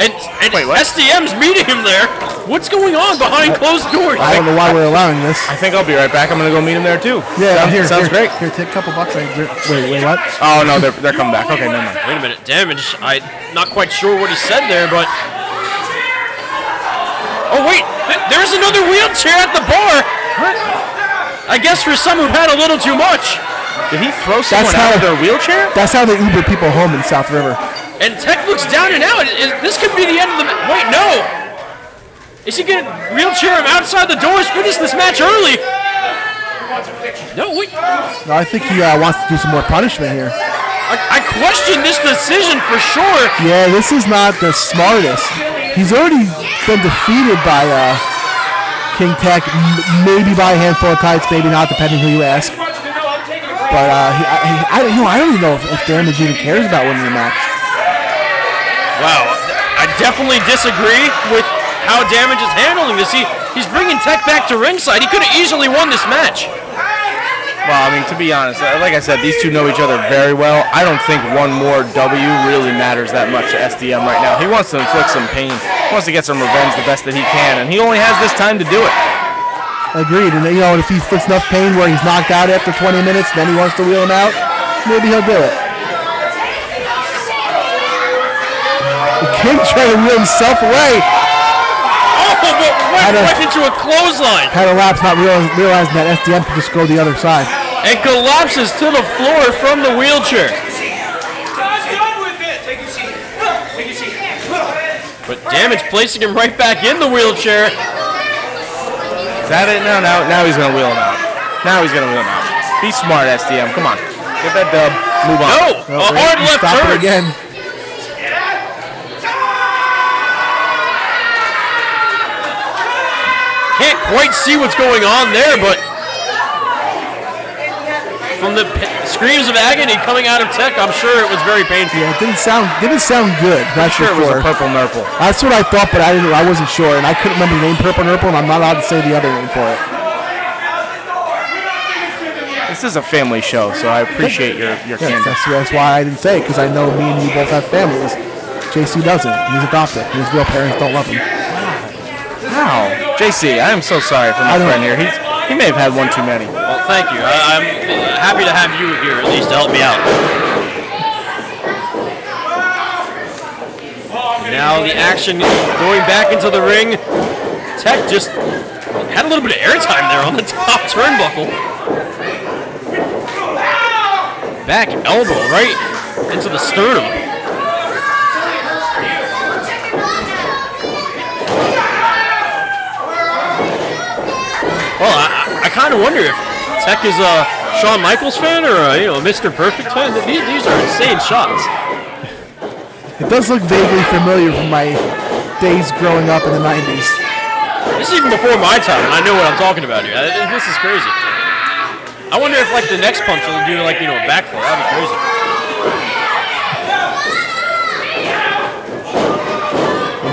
And wait, what? SDM's meeting him there. What's going on behind closed doors? I don't know why we're allowing this. I think I'll be right back. I'm going to go meet him there, too. Yeah, sounds great. Here, take a couple bucks. Wait, what? Oh, no, they're coming back. Okay, never mind. Wait a minute. Damage. I'm not quite sure what he said there, but... Oh, wait. There's another wheelchair at the bar. What? I guess for some who've had a little too much. Did he throw someone out of their wheelchair? That's how they Uber people home in South River. And Tech looks down and out. This could be the end of the... Wait, no. Is he going to wheelchair him outside the doors? Finish this match early. No, wait. No, I think he wants to do some more punishment here. I question this decision for sure. Yeah, this is not the smartest. He's already been defeated by King Tech, maybe by a handful of tights, maybe not, depending who you ask. But I don't even know if Damage even cares about winning the match. Wow, I definitely disagree with how Damage is handling this. He's bringing Tech back to ringside. He could have easily won this match. Well, I mean, to be honest, like I said, these two know each other very well. I don't think one more W really matters that much to SDM right now. He wants to inflict some pain. He wants to get some revenge the best that he can, and he only has this time to do it. Agreed. And if he inflicts enough pain where he's knocked out after 20 minutes, then he wants to wheel him out, maybe he'll do it. The King trying to wheel himself away. Oh, but went into a clothesline. Had a lapse, not realizing that SDM could just go the other side. And collapses to the floor from the wheelchair. But Damage placing him right back in the wheelchair. Is that it? Now he's going to wheel him out. Now he's going to wheel him out. Be smart, SDM. Come on. Get that dub. Move on. No! A hard left turn. Stop it again. Can't quite see what's going on there, but from the screams of agony coming out of Tech, I'm sure it was very painful. Yeah, it didn't sound good. That's sure it was a Purple Nurple. That's what I thought, but I wasn't sure, and I couldn't remember the name Purple Nurple, and I'm not allowed to say the other name for it. This is a family show, so I appreciate your candor. That's why I didn't say it, because I know me and you both have families. JC doesn't. He's adopted. His real parents don't love him. Wow. JC, I am so sorry for my friend here. He may have had one too many. Well, thank you. I'm happy to have you here, at least to help me out. Now the action going back into the ring. Tech just had a little bit of airtime there on the top turnbuckle. Back elbow right into the sternum. Well, I kind of wonder if Tech is a Shawn Michaels fan or a Mr. Perfect fan. These are insane shots. It does look vaguely familiar from my days growing up in the 90s. This is even before my time, and I know what I'm talking about here. This is crazy. I wonder if, like, the next punch will do, like, a backflip. That'd be crazy.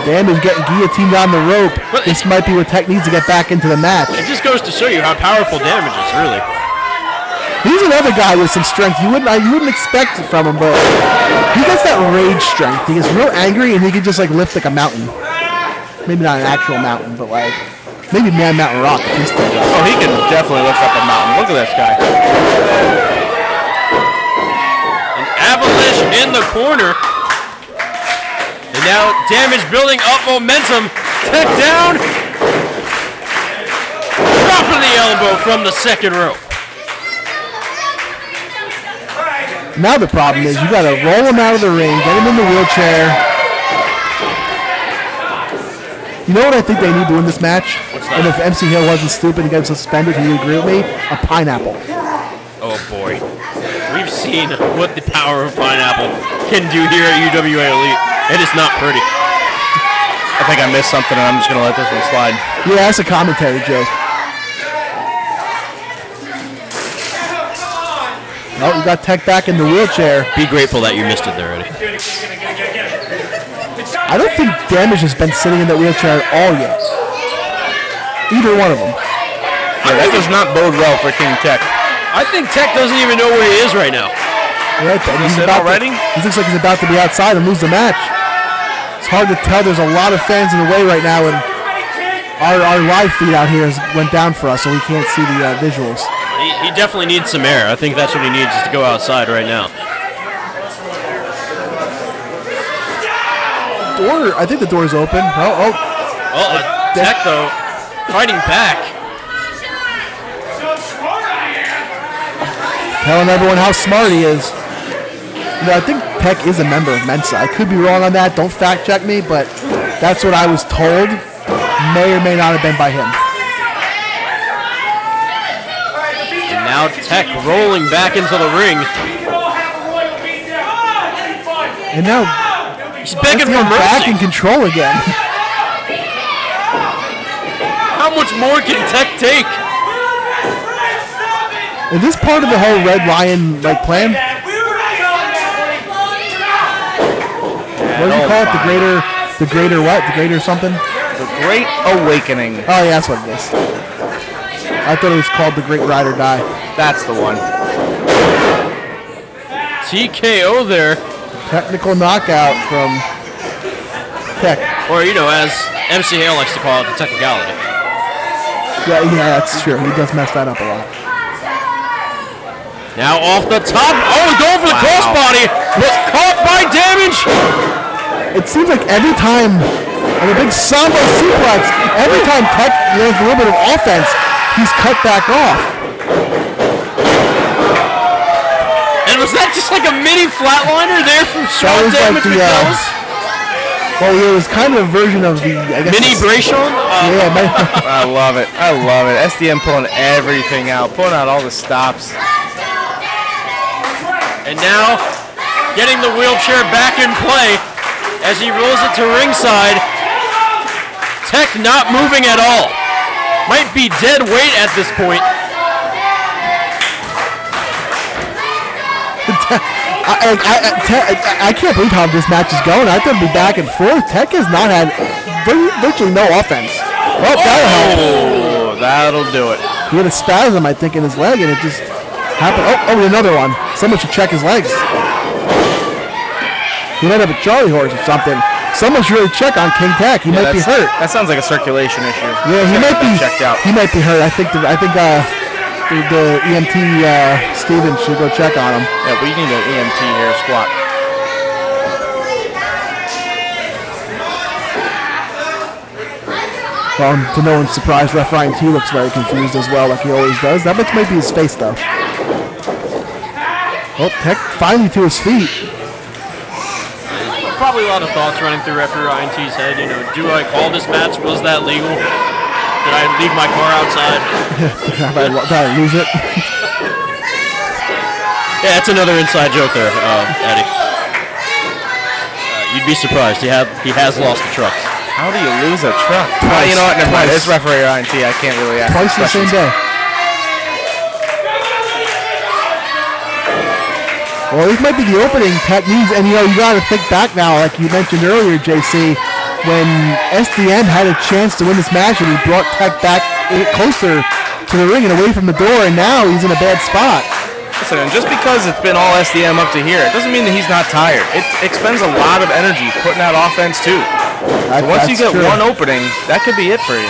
Damage getting guillotined on the rope. But this might be where Tech needs to get back into the match. It just goes to show you how powerful Damage is, really. He's another guy with some strength. You wouldn't expect it from him, but he gets that rage strength. He gets real angry, and he can just like lift like a mountain. Maybe not an actual mountain, but like maybe Man Mountain Rock. If he's still there. Oh, he can definitely lift up a mountain. Look at this guy. An avalanche in the corner. And now Damage building up momentum. Tech down. Dropping the elbow from the second rope. Now the problem is you got to roll him out of the ring, get him in the wheelchair. You know what I think they need to win this match? And if MC Hill wasn't stupid and got suspended, he would agree with me? A pineapple. Oh boy. We've seen what the power of pineapple can do here at UWA Elite. It is not pretty. I think I missed something and I'm just going to let this one slide. Yeah, that's a commentary joke. Oh, you got Tech back in the wheelchair. Be grateful that you missed it there, Eddie. I don't think Damage has been sitting in that wheelchair at all yet. Either one of them. Yeah, that does not bode well for King Tech. I think Tech doesn't even know where he is right now. Yeah, he's about already? He looks like he's about to be outside and lose the match. It's hard to tell. There's a lot of fans in the way right now, and our live feed out here went down for us, so we can't see the visuals. He definitely needs some air. I think that's what he needs, is to go outside right now. Door, I think the door's open. Tech, though, fighting back. Telling everyone how smart he is. You know, I think Tech is a member of Mensa. I could be wrong on that. Don't fact check me, but that's what I was told. May or may not have been by him. And now Tech rolling back into the ring. And now he's begging for mercy. Back in control again. How much more can Tech take? Is this part of the whole Red Lion plan? What do you call it? The greater what? The greater something? The Great Awakening. Oh yeah, that's what it is. I thought it was called the Great Ride or Die. That's the one. TKO there. Technical knockout from Tech. Or, as MC Hale likes to call it, the technicality. Yeah, that's true. He does mess that up a lot. Now off the top. Oh, going for the crossbody. Was caught by Damage. It seems like every time, on a big Sambo suplex, every time Tech lands a little bit of offense, he's cut back off. And was that just like a mini flatliner there from Shawn Damage McNelis? Well, it was kind of a version of the, I guess. Mini Brayshawn? I love it. I love it. SDM pulling everything out, pulling out all the stops. And now, getting the wheelchair back in play as he rolls it to ringside. Tech not moving at all. Might be dead weight at this point. I can't believe how this match is going. I thought it'd be back and forth. Tech has not had virtually no offense. Oh, that'll help. Oh, that'll do it. He had a spasm, I think, in his leg, and it just happened. Oh, another one. Someone should check his legs. He might have a Charlie horse or something. Someone should really check on King Tech. He might be hurt. That sounds like a circulation issue. Yeah, he might be checked out. He might be hurt. I think the EMT Steven should go check on him. Yeah, we need an EMT here, squat. To no one's surprise, Ref Ryan T looks very confused as well, like he always does. That might be his face, though. Oh, Tech finally to his feet. Probably a lot of thoughts running through referee Ryan T's head. You know, do I call this match? Was that legal? Did I leave my car outside? Did I lose it? Yeah, that's another inside joke there, Eddie. You'd be surprised. He has lost the truck. How do you lose a truck? Twice. You know what? Never mind. Twice. It's referee Ryan T. I can't really ask Twice the same day. Well, this might be the opening techniques, and you got to think back now, like you mentioned earlier, JC, when SDM had a chance to win this match, and he brought Tech back closer to the ring and away from the door, and now he's in a bad spot. Listen, and just because it's been all SDM up to here, it doesn't mean that he's not tired. It expends a lot of energy putting out offense too. So once you get one opening, that could be it for you.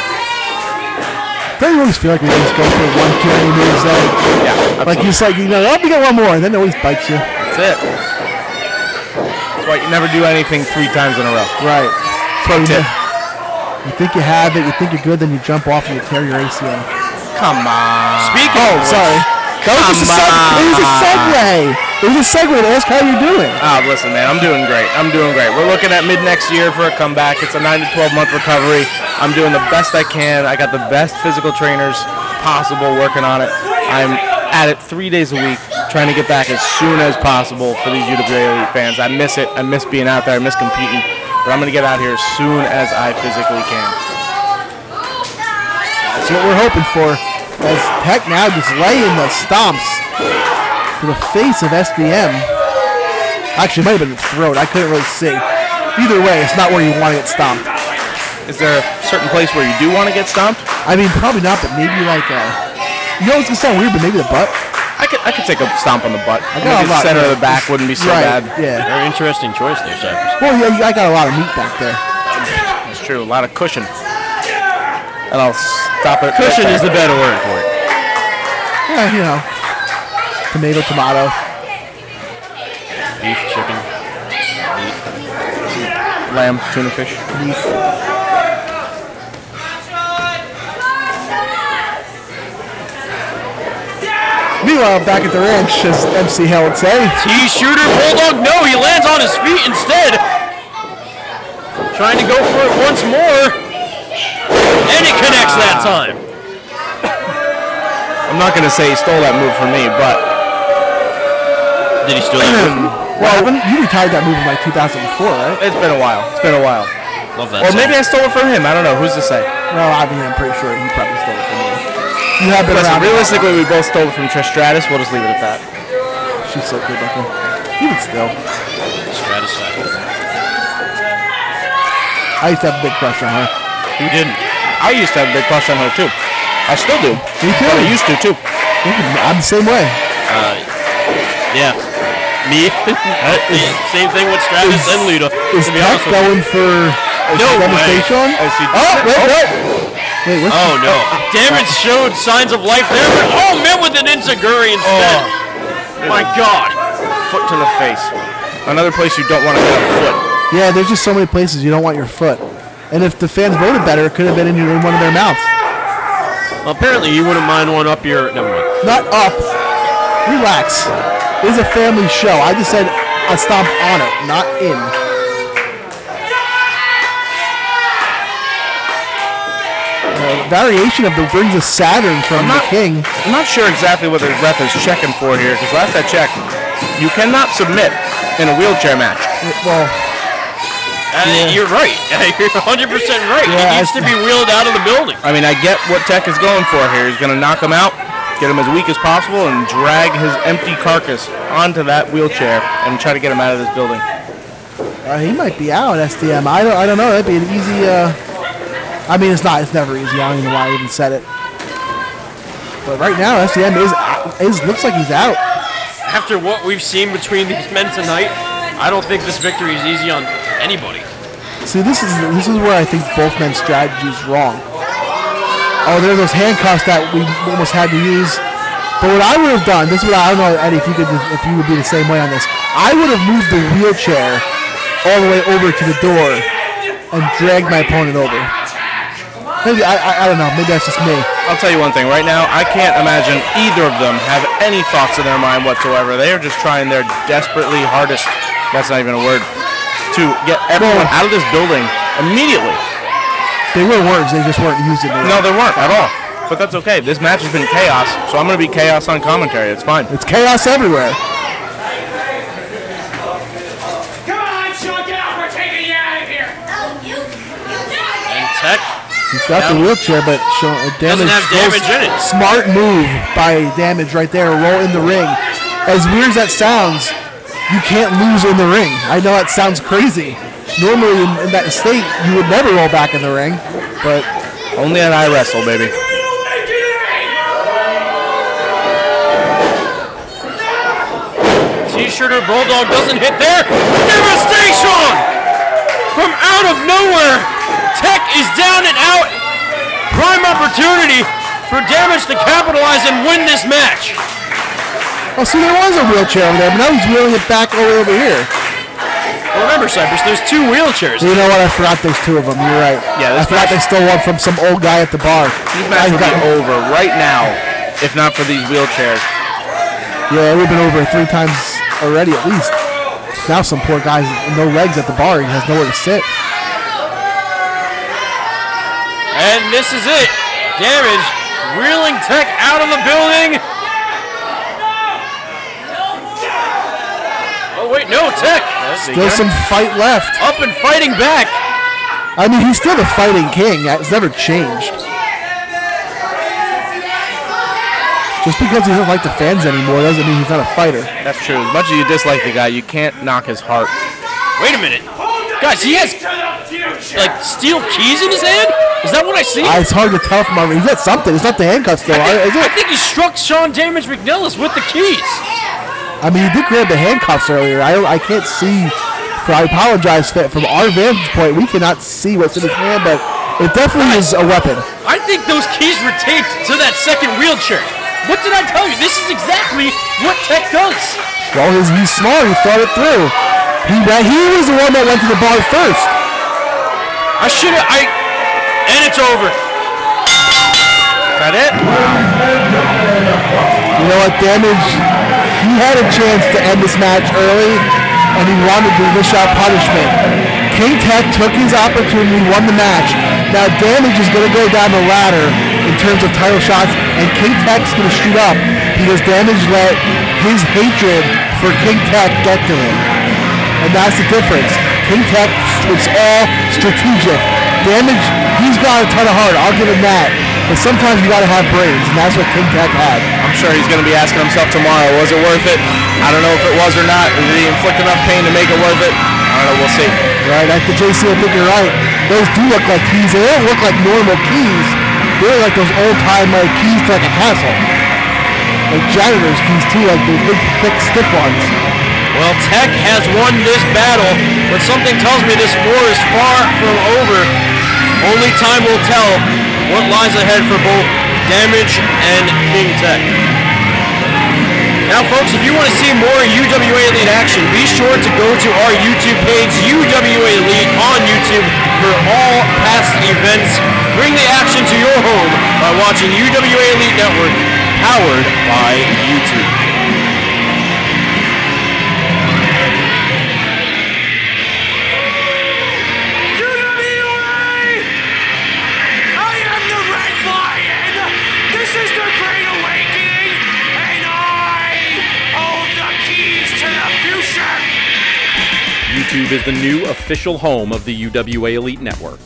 Don't you always feel like we just go for one too many moves though? Yeah, absolutely. Like you said, we get one more, and then it always bites you. That's it. That's why you never do anything 3 times in a row. Right. Pro tip. You think you have it, you think you're good, then you jump off and you tear your ACL. Come on. Speaking of which, sorry. That was just it was a segue. It was a segue to ask how you're doing. Listen, man, I'm doing great. We're looking at mid-next year for a comeback. It's a 9 to 12-month recovery. I'm doing the best I can. I got the best physical trainers possible working on it. I'm at it 3 days a week, trying to get back as soon as possible for these UWA Elite fans. I miss it. I miss being out there. I miss competing. But I'm going to get out here as soon as I physically can. That's what we're hoping for. As Tech now just laying the stomps to the face of SDM. Actually, it might have been the throat. I couldn't really see. Either way, it's not where you want to get stomped. Is there a certain place where you do want to get stomped? I mean, probably not, but maybe like it's going to sound weird, but maybe the butt. I could take a stomp on the butt. got a lot, center of the back wouldn't be so bad. Yeah. Very interesting choice there, Cypress. Well, yeah, I got a lot of meat back there. That's true. A lot of cushion. And I'll stop it. Cushion is the better word for it. Yeah, tomato. Beef, chicken, meat. Lamb, tuna fish. Beef. Meanwhile, back at the ranch, as MC Hell would say. T-shooter, Bulldog, no, he lands on his feet instead. Trying to go for it once more. And it connects that time. I'm not going to say he stole that move from me, but... Did he steal that move? Well, you retired that move in like 2004, right? It's been a while. Love that Or song. maybe I stole it from him. I don't know. Who's to say? Well, I mean, I'm pretty sure he probably stole it from you. You have been Listen, around. realistically, we both stole it from Trish Stratus. We'll just leave it at that. She's so good looking. Even still. Stratus. I used to have a big crush on her. Who didn't? I used to have a big crush on her, too. I still do. Me too. But I used to, too. I'm the same way. Yeah. Me? Same thing with Stratus and Luda. Is Tech going for No devastation? Wait, what's Oh no. Damage showed signs of life there, but met with an Enziguri instead. My God. Foot to the face. Another place you don't want to get a foot. Yeah, there's just so many places you don't want your foot. And if the fans voted better, it could have been in one of their mouths. Well, apparently you wouldn't mind one up your... Never mind. Not up. Relax. This is a family show. I just said a stomp on it, not in. Variation of the Rings of Saturn from the King. I'm not sure exactly what the ref is checking for here, because last I checked, you cannot submit in a wheelchair match. Well... You're right. You're 100% right. Yeah, he needs to be wheeled out of the building. I mean, I get what Tech is going for here. He's going to knock him out, get him as weak as possible, and drag his empty carcass onto that wheelchair and try to get him out of this building. He might be out, SDM. I don't know. That'd be an easy... I mean, it's not. It's never easy. I don't even know why I even said it. But right now, SDM looks like he's out. After what we've seen between these men tonight, I don't think this victory is easy on anybody. See, this is where I think both men's strategy is wrong. Oh, there are those handcuffs that we almost had to use But what I would have done, this is what I don't know, Eddie, if you would be the same way on this. I would have moved the wheelchair all the way over to the door and dragged my opponent over. Maybe I don't know. Maybe that's just me. I'll tell you one thing. Right now, I can't imagine either of them have any thoughts in their mind whatsoever. They are just trying their desperately hardest. That's not even a word. To get everyone out of this building immediately. They were words. They just weren't using them. No, they weren't at all. But that's okay. This match has been chaos, so I'm going to be chaos on commentary. It's fine. It's chaos everywhere. Come on, Sean, get out. We're taking you out of here. And Tech. He's got the wheelchair, but Doesn't have damage in it. Smart move by Damage right there. Roll in the ring. As weird as that sounds, you can't lose in the ring. I know that sounds crazy. Normally in that state, you would never roll back in the ring, but only at iWrestle, baby. T-shirter Bulldog doesn't hit there. Devastation! From out of nowhere, Tech is down and out. Prime opportunity for Damage to capitalize and win this match. Oh, see, there was a wheelchair over there, but now he's wheeling it back all the way over here. Well, remember, Cypress, there's 2 wheelchairs. You know what? I forgot there's 2 of them. You're right. Yeah, I forgot they stole one from some old guy at the bar. These matches would be over right now if not for these wheelchairs. Yeah, it would have been over 3 times already at least. Now some poor guy's no legs at the bar. He has nowhere to sit. And this is it. Damage reeling Tech out of the building. Oh, wait, no, Tech. Still some fight left. Up and fighting back. I mean, he's still the fighting king. It's never changed. Just because he doesn't like the fans anymore doesn't mean he's not a fighter. That's true. As much as you dislike the guy, you can't knock his heart. Wait a minute. Guys, he has, like, steel keys in his hand? Is that what I see? It's hard to tell from over. He's got something. It's not the handcuffs, though. I think he struck Sean Damage McNelis with the keys. I mean, he did grab the handcuffs earlier. I can't see. I apologize from our vantage point. We cannot see what's in his hand, but it definitely is a weapon. I think those keys were taped to that second wheelchair. What did I tell you? This is exactly what Tech does. Well, he's smart. He thought it through. He was the one that went to the bar first. And it's over. Is that it? You know what, Damage? He had a chance to end this match early, and he wanted to dish out punishment. King Tech took his opportunity, won the match. Now Damage is going to go down the ladder in terms of title shots, and King Tech's going to shoot up because Damage let his hatred for King Tech get to him. And that's the difference. King Tech, it's all strategic. Damage, he's got a ton of heart, I'll give him that. But sometimes you got to have brains, and that's what King Tech had. I'm sure he's going to be asking himself tomorrow, was it worth it? I don't know if it was or not. Did he inflict enough pain to make it worth it? I don't know, we'll see. Right, I think JC, I think you're right. Those do look like keys. They don't look like normal keys. They're like those old-time keys to like a castle. Like janitor's keys too, like those big, thick, stiff ones. Well, Tech has won this battle, but something tells me this war is far from over. Only time will tell what lies ahead for both Damage and King Tech. Now, folks, if you want to see more UWA Elite action, be sure to go to our YouTube page, UWA Elite, on YouTube for all past events. Bring the action to your home by watching UWA Elite Network, powered by YouTube. YouTube is the new official home of the UWA Elite Network.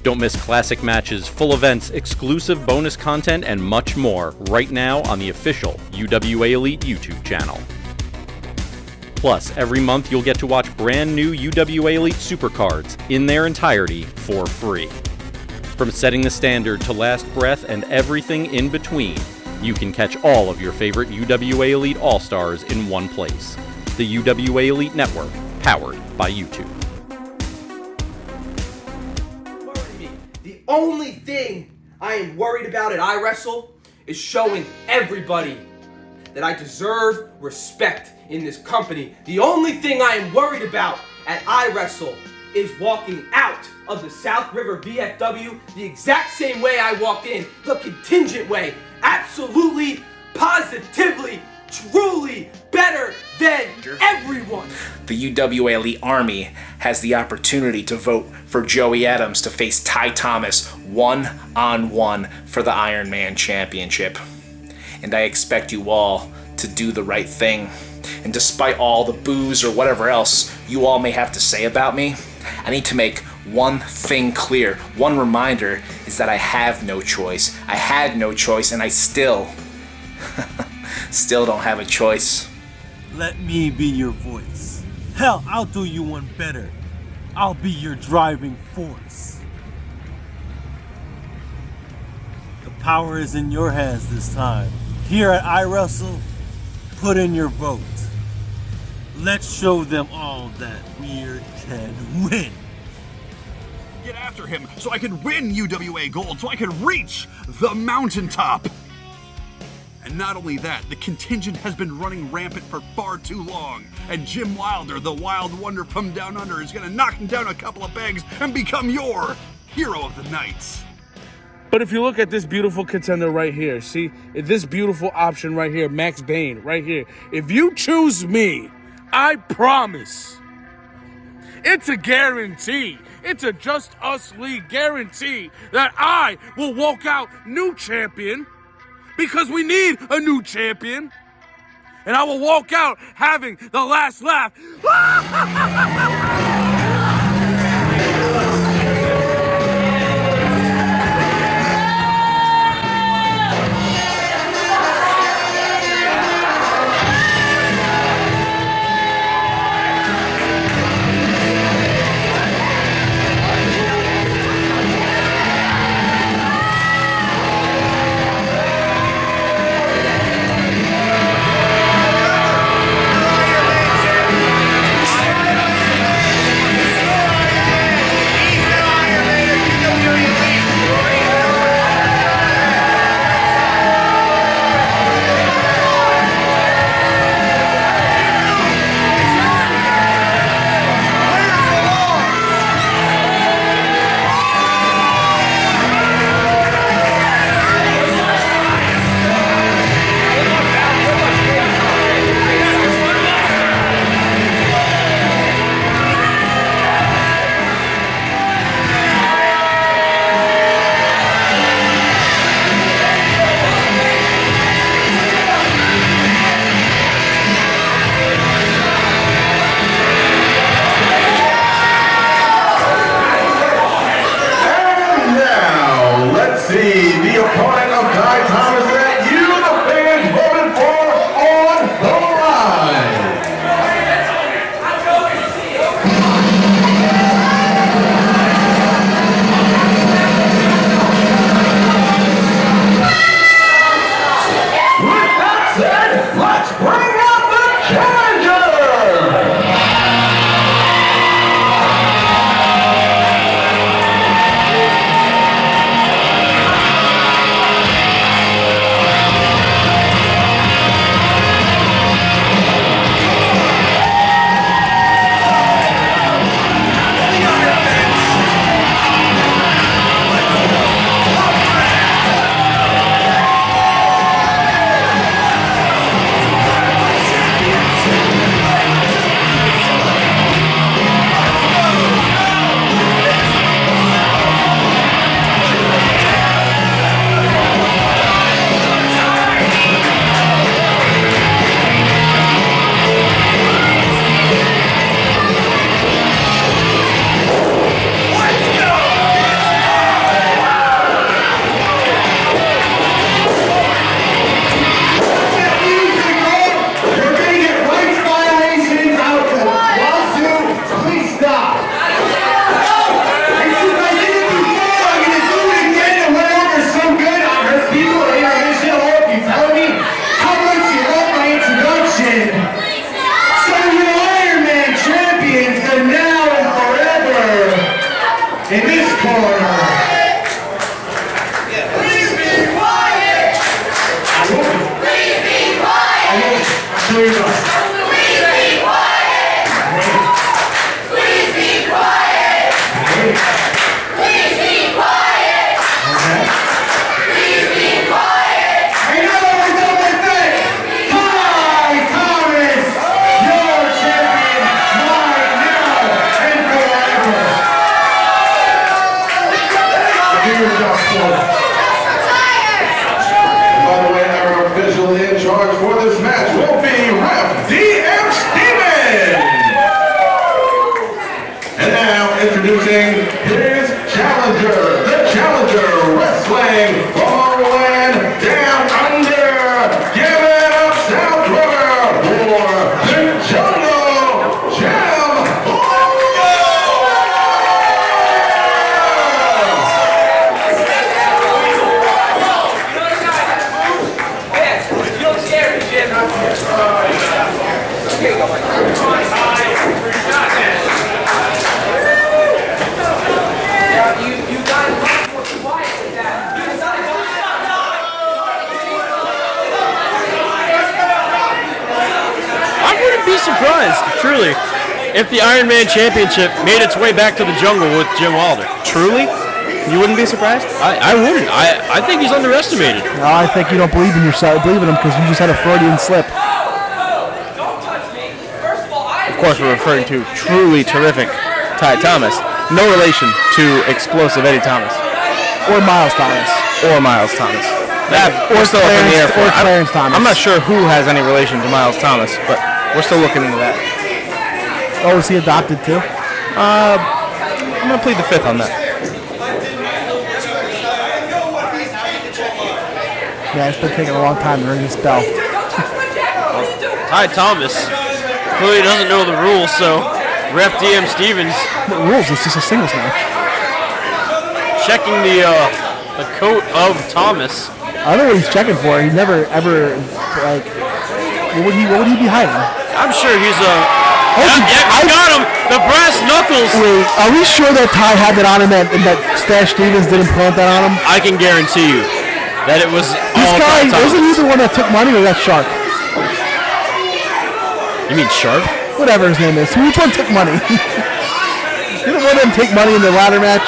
Don't miss classic matches, full events, exclusive bonus content, and much more right now on the official UWA Elite YouTube channel. Plus, every month you'll get to watch brand new UWA Elite Supercards in their entirety for free. From setting the standard to last breath and everything in between, you can catch all of your favorite UWA Elite All-Stars in one place. The UWA Elite Network, powered by YouTube. The only thing I am worried about at iWrestle is showing everybody that I deserve respect in this company. The only thing I am worried about at iWrestle is walking out of the South River VFW the exact same way I walked in, the contingent way. Absolutely, positively, truly better than everyone. The UWA Elite Army has the opportunity to vote for Joey Adams to face Ty Thomas one-on-one for the Iron Man Championship. And I expect you all to do the right thing. And despite all the boos or whatever else you all may have to say about me, I need to make one thing clear. One reminder is that I have no choice. I had no choice, and I still don't have a choice. Let me be your voice. Hell, I'll do you one better. I'll be your driving force. The power is in your hands this time. Here at iWrestle, put in your vote. Let's show them all that we can win. Get after him so I can win UWA Gold, so I can reach the mountaintop. And not only that, the contingent has been running rampant for far too long. And Jim Wilder, the Wild Wonder from Down Under, is gonna knock him down a couple of pegs and become your hero of the night. But if you look at this beautiful contender right here, see, this beautiful option right here, Max Bane, right here. If you choose me, I promise, it's a guarantee. It's a Just Us League guarantee that I will walk out new champion, because we need a new champion. And I will walk out having the last laugh. I wouldn't be surprised, truly, if the Iron Man Championship made its way back to the jungle with Jim Wilder. Truly? You wouldn't be surprised? I wouldn't. I think he's underestimated. No, I think you don't believe in yourself. Believe in him because you just had a Freudian slip. Of course, we're referring to truly terrific Ty Thomas. No relation to explosive Eddie Thomas. Or Miles Thomas. That, or we're still up in the air for. Or Clarence Thomas. I'm not sure who has any relation to Miles Thomas, but we're still looking into that. Oh, is he adopted too? I'm going to plead the fifth on that. Yeah, it's been taking a long time to ring this bell. Ty Thomas clearly doesn't know the rules, so Ref DM Stevens. What rules? It's just a singles match. Checking the coat of Thomas. I don't know what he's checking for. He never ever like. What would he be hiding? I'm sure he's I got him. The brass knuckles. Wait, are we sure that Ty had that on him and that Stash Stevens didn't plant that on him? I can guarantee you that it was this all guy Ty Thomas. wasn't he the one that took money or that Shark? You mean Shark? Whatever his name is. Which one took money? Didn't one of them take money in the ladder match?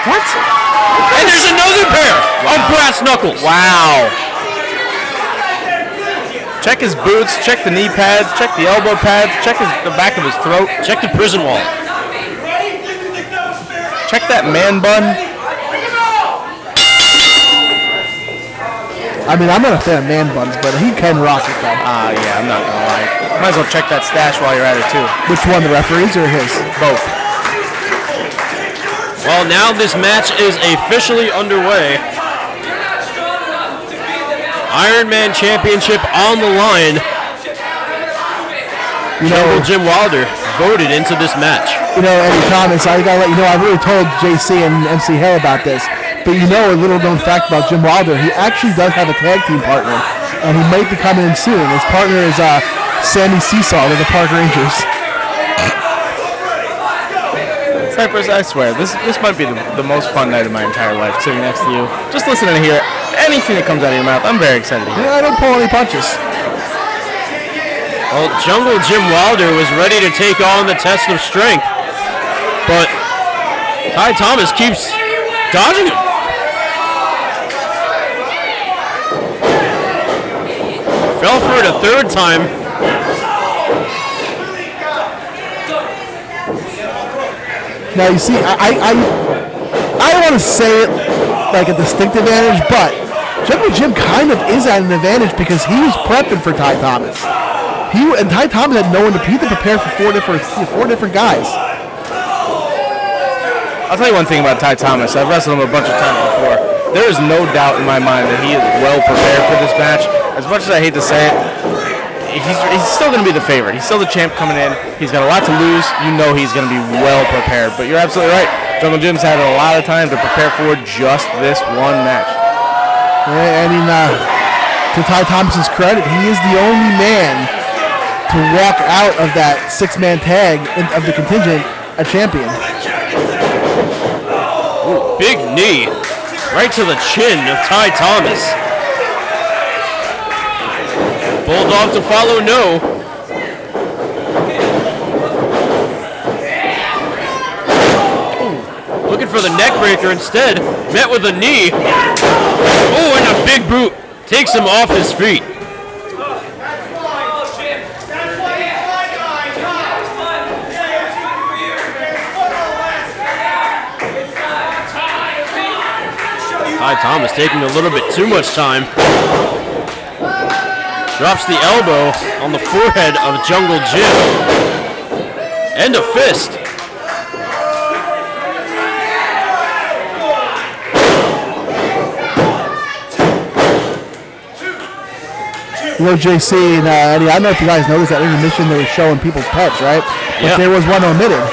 What? And there's another pair of brass knuckles. Wow. Check his boots, check the knee pads, check the elbow pads, check the back of his throat. Check the prison wall. Check that man bun. I mean, I'm not a fan of man buns, but he can rock it though. Yeah, I'm not gonna lie. Might as well check that stash while you're at it too. Which one, the referees or his? Both. Well, now this match is officially underway. Iron Man Championship on the line. Jim Wilder voted into this match. You know, Eddie Thomas, I gotta let you know, I really told JC and MC Hill about this. But you know a little known fact about Jim Wilder, he actually does have a tag team partner. And he might be coming in soon. His partner is Sammy Seesaw of the Park Rangers. Cypress, I swear, this might be the most fun night of my entire life, sitting next to you. Just listening to hear anything that comes out of your mouth. I'm very excited to hear. Yeah, I don't pull any punches. Well, Jungle Jim Wilder was ready to take on the test of strength. But Ty Thomas keeps dodging him. Fell for it a third time. Now you see, I don't want to say it like a distinct advantage, but Jungle Jim kind of is at an advantage because he was prepping for Ty Thomas. And Ty Thomas had no one to prepare for four different guys. I'll tell you one thing about Ty Thomas. I've wrestled him a bunch of times before. There is no doubt in my mind that he is well prepared for this match. As much as I hate to say it, he's still going to be the favorite. He's still the champ coming in. He's got a lot to lose. You know he's going to be well prepared. But you're absolutely right. Jungle Jim's had a lot of time to prepare for just this one match. Yeah, I mean, to Ty Thomas's credit, he is the only man to walk out of that six-man tag of the contingent a champion. Ooh, big knee right to the chin of Ty Thomas. Bulldog to follow, no. Ooh, looking for the neck breaker instead. Met with a knee. Oh, and a big boot. Takes him off his feet. Ty Thomas taking a little bit too much time. Drops the elbow on the forehead of Jungle Jim. And a fist. You know, JC and Eddie, I don't know if you guys noticed that intermission they were showing people's pets, right? But there was one omitted.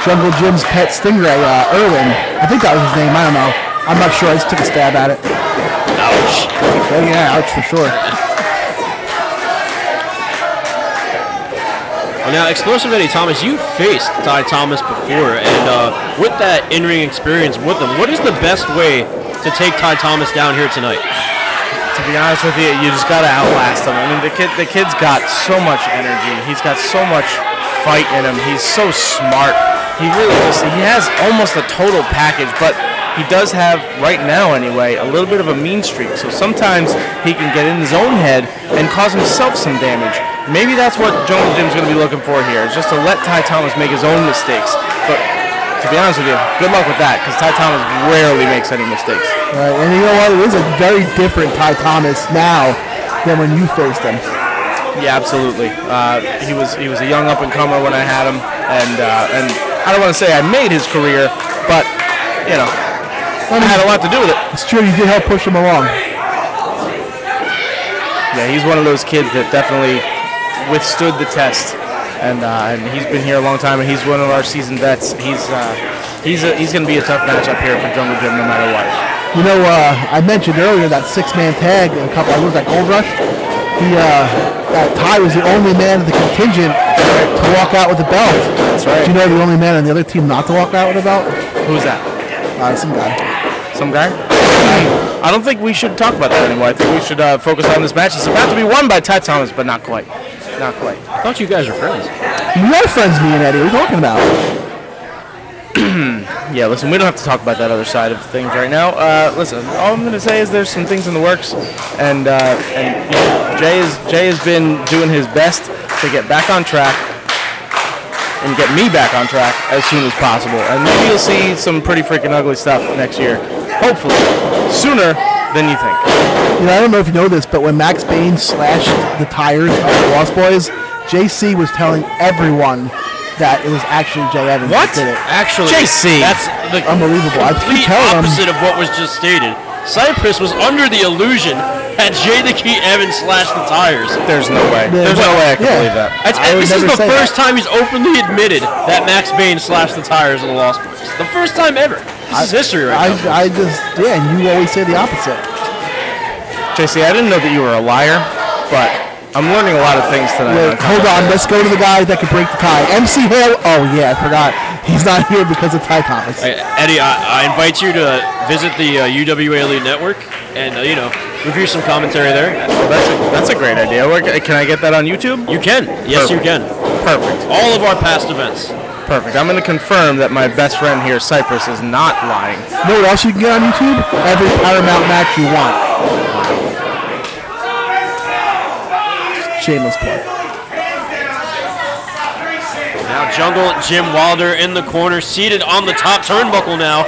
Jungle Jim's pet stingray, Irwin. I think that was his name, I don't know. I'm not sure, I just took a stab at it. Ouch. Oh, yeah, ouch for sure. Well, now, Explosive Eddie Thomas, you faced Ty Thomas before, and with that in-ring experience with him, what is the best way to take Ty Thomas down here tonight? To be honest with you, you just got to outlast him. I mean, the kid's got so much energy. He's got so much fight in him. He's so smart. He has almost a total package, but he does have, right now anyway, a little bit of a mean streak. So sometimes he can get in his own head and cause himself some damage. Maybe that's what Jungle Jim's going to be looking for here, is just to let Ty Thomas make his own mistakes. But to be honest with you, good luck with that, because Ty Thomas rarely makes any mistakes. Right, and you know what? It is a very different Ty Thomas now than when you faced him. Yeah, absolutely. He was a young up-and-comer when I had him, and I don't want to say I made his career, but, you know, I had a lot to do with it. It's true, you did help push him along. Yeah, he's one of those kids that definitely withstood the test, and he's been here a long time, and he's one of our seasoned vets. He's going to be a tough matchup here for Jungle Jim no matter what. You know, I mentioned earlier that six-man tag in a couple, I was at Gold Rush. Ty was the only man of the contingent to walk out with the belt. That's right. Do you know the only man on the other team not to walk out with a belt? Who's that? Some guy. Some guy? I don't think we should talk about that anymore. I think we should focus on this match. It's about to be won by Ty Thomas, but not quite. Not quite. I thought you guys were friends. You are friends, me and Eddie. What are you talking about? Yeah, listen, we don't have to talk about that other side of things right now. Listen, all I'm going to say is there's some things in the works, and you know, Jay has been doing his best to get back on track and get me back on track as soon as possible. And maybe you'll see some pretty freaking ugly stuff next year. Hopefully, sooner than you think. You know, I don't know if you know this, but when Max Bane slashed the tires of the Lost Boys, JC was telling everyone that it was actually Jay Evans What? that did it. Actually, JC. That's the Unbelievable. I keep complete telling him. opposite of what was just stated. Cypress was under the illusion that Jay the Key Evans slashed the tires. There's no way. There's no way I can believe that. This is the first time he's openly admitted that Max Bane slashed the tires of the Lost Boys. The first time ever. This is history right now. And you always say the opposite. JC, I didn't know that you were a liar, but I'm learning a lot of things tonight. Wait, hold on, let's go to the guy that could break the tie. MC Hale. Oh yeah, I forgot. He's not here because of Ty Thomas. Eddie, I invite you to visit the UWA Elite Network and review some commentary there. That's a great idea. Can I get that on YouTube? You can. Yes, you can. Perfect. All of our past events. Perfect. I'm going to confirm that my best friend here, Cypress, is not lying. You know what else you can get on YouTube? Every Paramount match you want. Shameless plug. Now Jungle Jim Wilder in the corner, seated on the top turnbuckle now.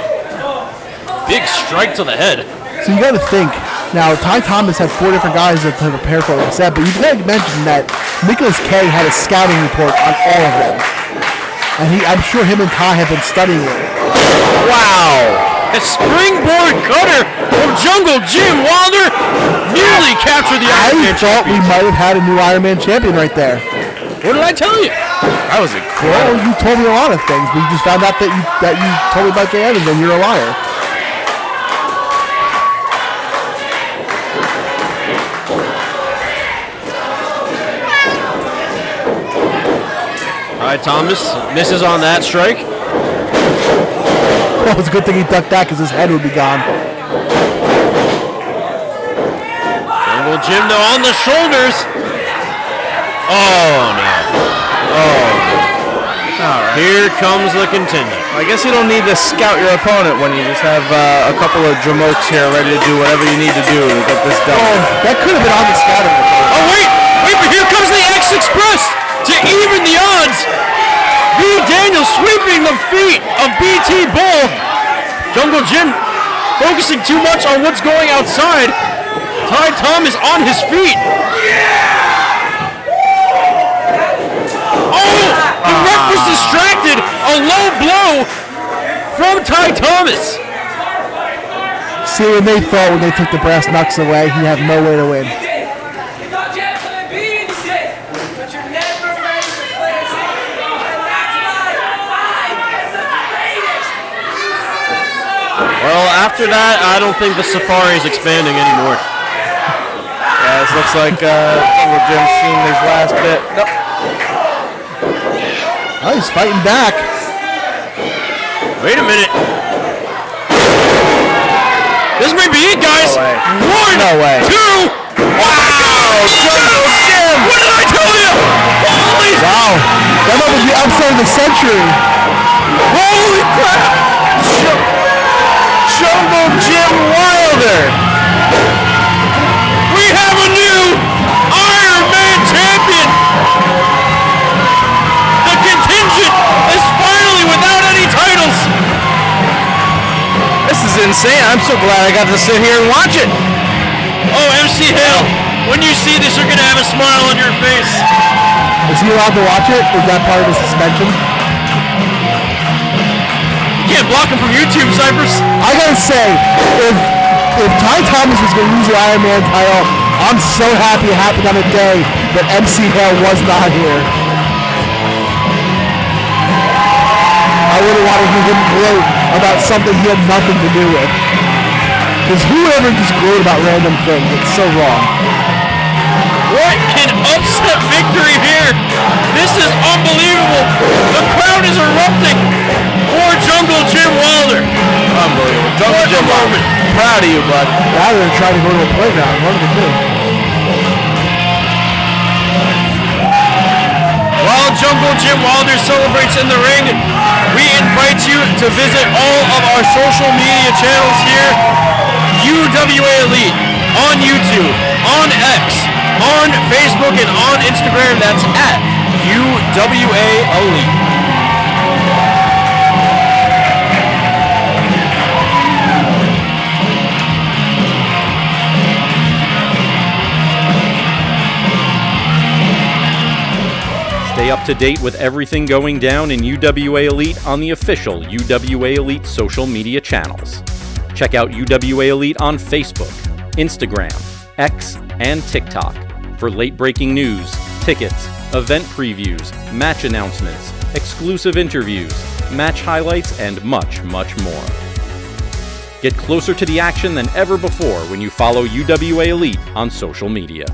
Big strike to the head. So you got to think. Now, Ty Thomas had 4 different guys to prepare for the set, but you got to mention that Nicholas K had a scouting report on all of them. And I'm sure him and Ty have been studying it. Wow! A springboard cutter from Jungle Jim Wilder nearly captured the Iron Man I thought we might have had a new Iron Man champion right there. What did I tell you? That was incredible. Well, you told me a lot of things, but you just found out that you told me about Jay Evans and you're a liar. All right, Thomas misses on that strike. Well, it's a good thing he ducked that because his head would be gone. Jungle Jim though on the shoulders. Oh no. Oh. All right. Here comes the contender. I guess you don't need to scout your opponent when you just have a couple of dramokes here ready to do whatever you need to do to get this done. Oh, that could have been on the scouting report. Oh wait, but here comes the X Express to even the odds. V. Daniel sweeping the feet of BT Bull. Jungle Jim focusing too much on what's going outside. Ty Thomas on his feet. Oh, the ref was distracted. A low blow from Ty Thomas. See what they thought when they took the brass knucks away. He had no way to win. Well, after that, I don't think the safari is expanding anymore. Yeah, this looks like Jungle Jim's seen his last bit. Nope. Oh, he's fighting back. Wait a minute. This may be it, guys. No way. 1, 2. Wow. Jungle Jim. What did I tell you? Holy. Wow. That might be the upset of the century. Holy crap. Jungle Jim Wilder. We have a new Iron Man champion. The contingent is finally without any titles. This is insane. I'm so glad I got to sit here and watch it. Oh, MC Hale, when you see this, you're going to have a smile on your face. Is he allowed to watch it? Is that part of the suspension? You can't block him from YouTube, Cypress. I gotta say, if Ty Thomas was gonna lose the Iron Man title, I'm so happy it happened on a day that MC Hale was not here. I wouldn't want to hear him gloat about something he had nothing to do with. Because whoever just gloat about random things, it's so wrong. What an upset victory here! This is unbelievable! The crowd is erupting for Jungle Jim Wilder. Unbelievable. Jungle Jim Wilder. Proud of you, bud. Rather than trying to go to a playground, one of the two. While Jungle Jim Wilder celebrates in the ring, we invite you to visit all of our social media channels here. UWA Elite on YouTube, on X, on Facebook, and on Instagram. That's at UWA Elite. Stay up to date with everything going down in UWA Elite on the official UWA Elite social media channels. Check out UWA Elite on Facebook, Instagram, X, and TikTok for late-breaking news, tickets, event previews, match announcements, exclusive interviews, match highlights, and much, much more. Get closer to the action than ever before when you follow UWA Elite on social media.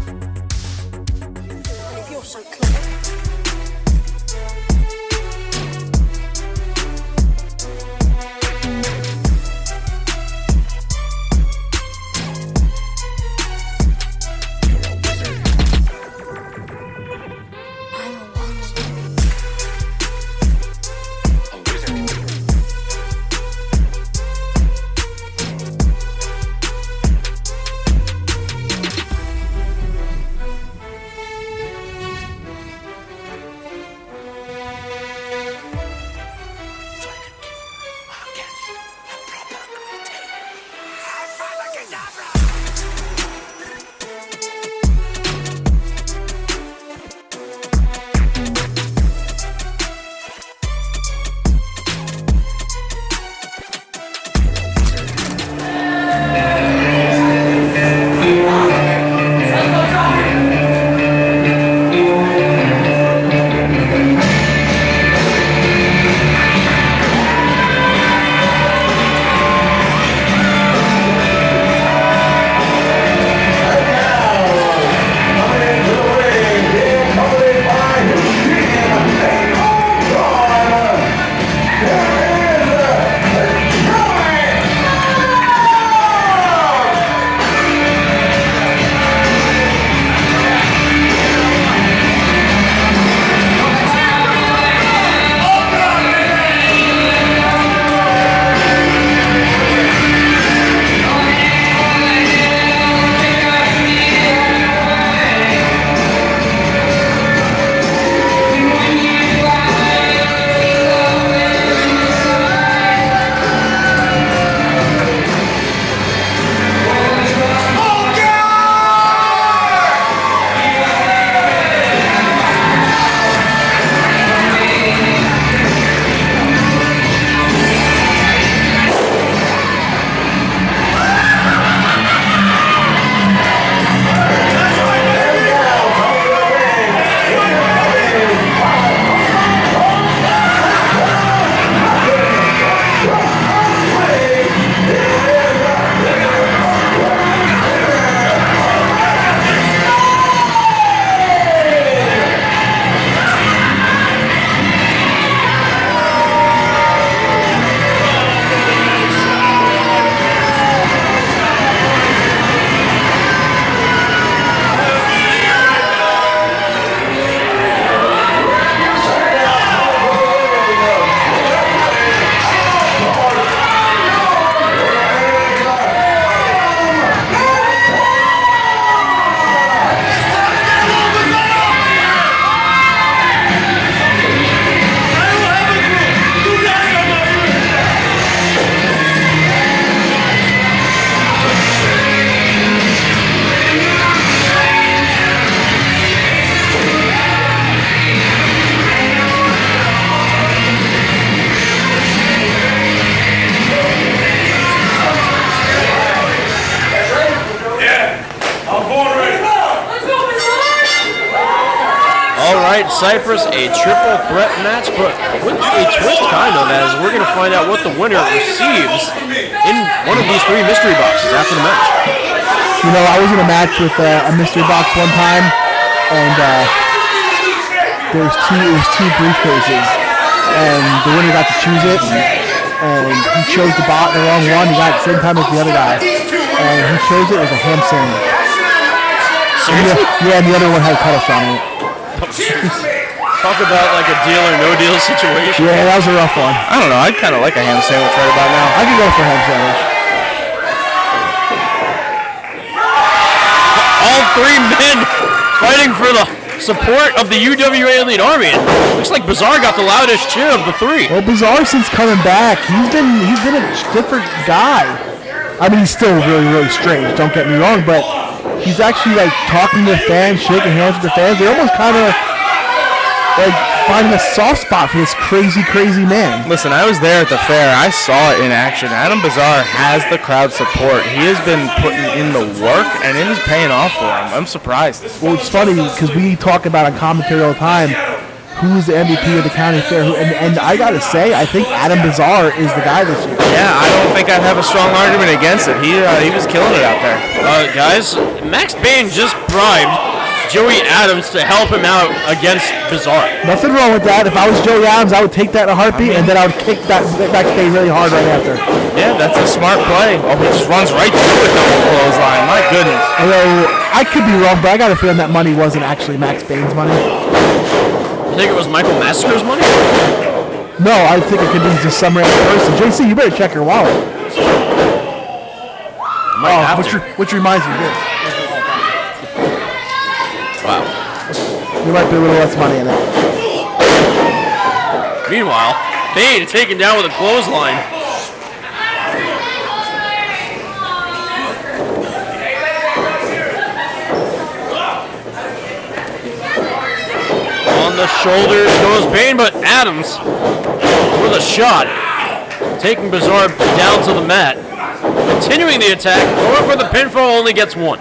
Cypress, a triple threat match, but with a twist kind of, as we're going to find out what the winner receives in one of these 3 mystery boxes after the match. You know, I was in a match with a mystery box one time, and it was two briefcases, and the winner got to choose it, and he chose the wrong one. He got it at the same time as the other guy, and he chose it as a ham sandwich. Seriously? Yeah, and the other one had a cutoff on it. Talk about like a deal or no deal situation. Yeah, that was a rough one. I don't know. I'd kind of like a ham sandwich right about now. I could go for a ham sandwich. All 3 men fighting for the support of the UWA Elite Army. It looks like Bizare got the loudest cheer of the 3. Well, Bizare, since coming back, he's been a different guy. I mean, he's still really, really strange. Don't get me wrong, but he's actually like talking to the fans, shaking hands with the fans. They're almost kind of like finding a soft spot for this crazy, crazy man. Listen, I was there at the fair. I saw it in action. Adam Bizare has the crowd support. He has been putting in the work, and it is paying off for him. I'm surprised. Well, it's funny because we talk about on commentary all the time who's the MVP of the county fair, and I gotta say, I think Adam Bizare is the guy this year. Yeah, I don't think I'd have a strong argument against it. He was killing it out there. Guys, Max Bane just bribed Joey Adams to help him out against Bizare. Nothing wrong with that. If I was Joey Adams, I would take that in a heartbeat, and then I would kick that Max Bane really hard right after. Yeah, that's a smart play. Oh, he just runs right through it, the whole clothesline. My goodness. Although, I could be wrong, but I got a feeling that money wasn't actually Max Bane's money. I think it was Michael Massacre's money? No, I think it could be just some random person. JC, you better check your wallet. Which reminds me, good. Wow. There might be a little less money in it. Meanwhile, Bane taken down with a clothesline. On the shoulders goes Bane, but Adams with a shot. Taking Bizare down to the mat. Continuing the attack, going for the pinfall, only gets 1.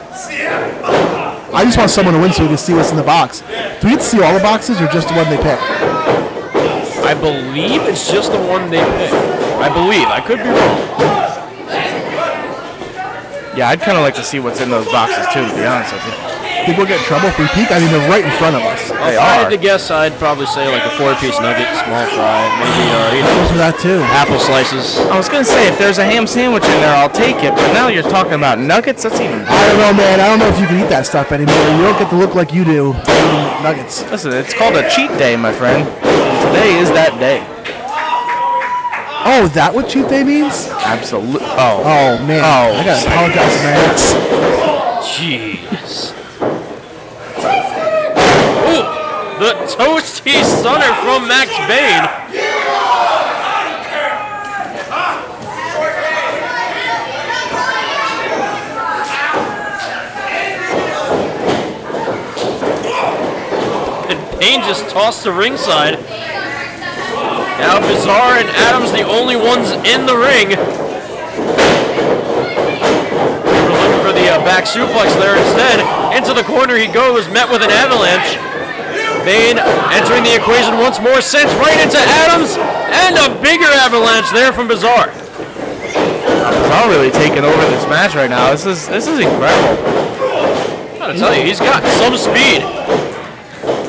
I just want someone to win so we can see what's in the box. Do we get to see all the boxes or just the one they pick? I believe it's just the one they pick. I believe. I could be wrong. Yeah, I'd kind of like to see what's in those boxes too, to be honest with you. Think we'll get in trouble if we peek? I mean, they're right in front of us. If I had to guess, I'd probably say like a 4-piece nugget, small fry, maybe Those are that too. apple slices. I was going to say, if there's a ham sandwich in there, I'll take it. But now you're talking about nuggets? That's even... I don't know, man. I don't know if you can eat that stuff anymore. You don't get to look like you do eating nuggets. Listen, it's called a cheat day, my friend. Today is that day. Oh, is that what cheat day means? Absolutely. Oh, man. Oh, I got to apologize, man. Jeez. The toasty stunner from Max Bane. And Bane just tossed to ringside. Now Bizare and Adams the only ones in the ring. We're looking for the back suplex there instead. Into the corner he goes, met with an avalanche. Bane entering the equation once more, sent right into Adams, and a bigger avalanche there from Bizare. Bizare really taking over this match right now. This is incredible. I gotta tell you, he's got some speed.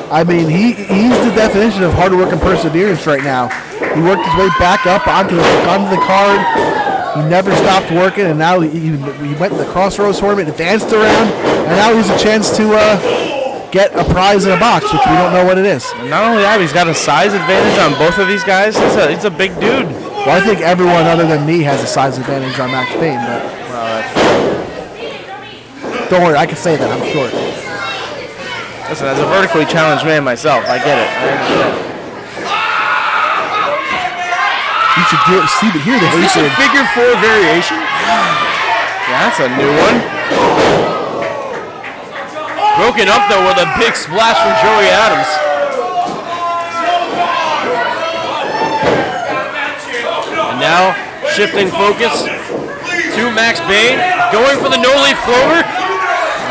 I mean, he's the definition of hard work and perseverance right now. He worked his way back up onto the card. He never stopped working, and now he went to the Crossroads tournament, advanced around, and now he has a chance to get a prize in a box, which we don't know what it is. And not only that, he's got a size advantage on both of these guys. He's a big dude. Well, I think everyone other than me has a size advantage on Max Bane, but don't worry, I can say that, I'm short. Listen, as a vertically challenged man myself, I get it. I understand. You should hear the Is this a figure 4 variation? Yeah, that's a new one. Broken up though with a big splash from Joey Adams. And now shifting focus to Max Bane, going for the no-leaf clover.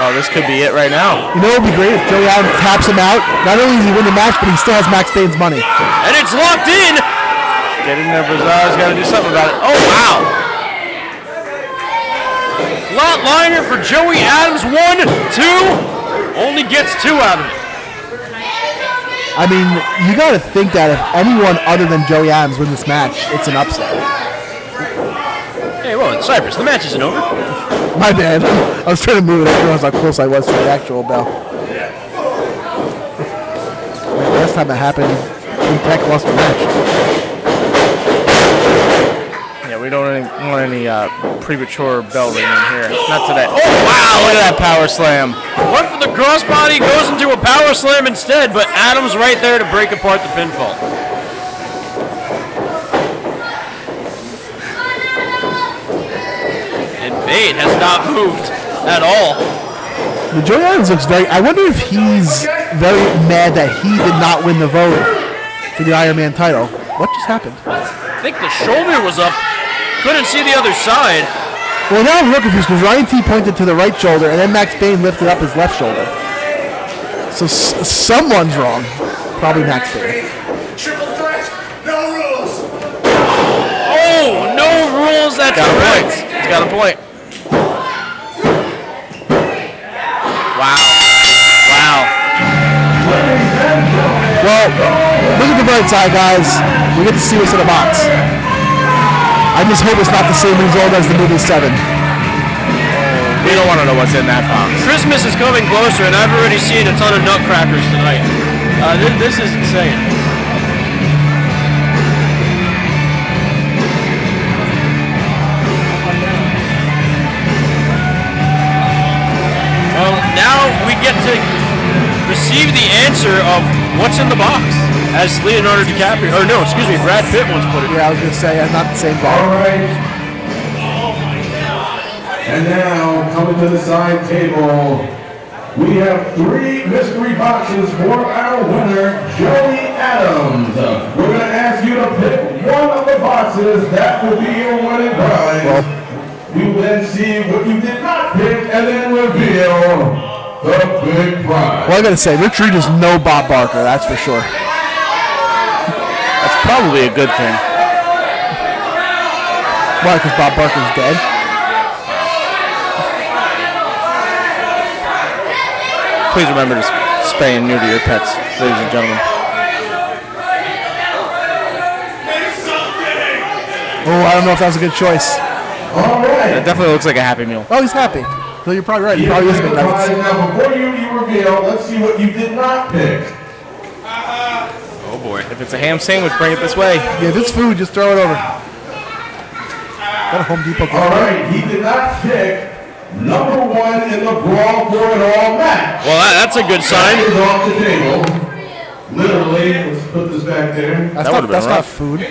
Oh, this could be it right now. You know what would be great if Joey Adams taps him out? Not only does he win the match, but he still has Max Bane's money. And it's locked in. Get in there, Bizare's got to do something about it. Oh, wow. Flatliner for Joey Adams. 1, 2. Only gets 2 out of it. I mean, you got to think that if anyone other than Joey Adams wins this match, it's an upset. Hey, whoa, Cypress, the match isn't over. My bad. I was trying to move it. I realized how close I was to the actual bell. Last time it happened, King Tech lost the match. Yeah, we don't want any premature bell ringing here. Not today. Oh, wow, look at that power slam. Went for the crossbody, goes into a power slam instead, but Adams right there to break apart the pinfall. And Bane has not moved at all. The Joey Adams looks very... I wonder if he's very mad that he did not win the vote for the Iron Man title. What just happened? I think the shoulder was up. Couldn't see the other side. Well, now I'm real confused because Ryan T pointed to the right shoulder and then Max Bane lifted up his left shoulder. So someone's wrong. Probably Max Bane. Triple threat, no rules. Oh, no rules. That's correct. He's got a point. Wow. Wow. Well, look at the bright side, guys. We get to see what's in the box. I just hope it's not the same result as the movie 7. We don't want to know what's in that box. Christmas is coming closer, and I've already seen a ton of nutcrackers tonight. This is insane. Well, now we get to receive the answer of what's in the box, as Leonardo DiCaprio, or no, excuse me, Brad Pitt once put it. Yeah, I was going to say, not the same guy. All right. And now, coming to the side table, we have 3 mystery boxes for our winner, Joey Adams. We're going to ask you to pick one of the boxes. That will be your winning prize. We will then see what you did not pick and then reveal the big prize. Well, I got to say, Rich Reed is no Bob Barker, that's for sure. That's probably a good thing. Why, because Bob Barker's dead? Please remember to spay and neuter your pets, ladies and gentlemen. Oh, I don't know if that was a good choice. All right. It definitely looks like a Happy Meal. Oh, he's happy. So you're probably right. He probably is McNelis. Now, before you reveal, let's see what you did not pick. Oh boy. If it's a ham sandwich, bring it this way. Yeah, if it's food, just throw it over. Got a Home Depot. All right, he did not pick number 1 in the Brawl for It All match. Well, that's a good sign. That is off the table. Literally, let's put this back there. That's not food.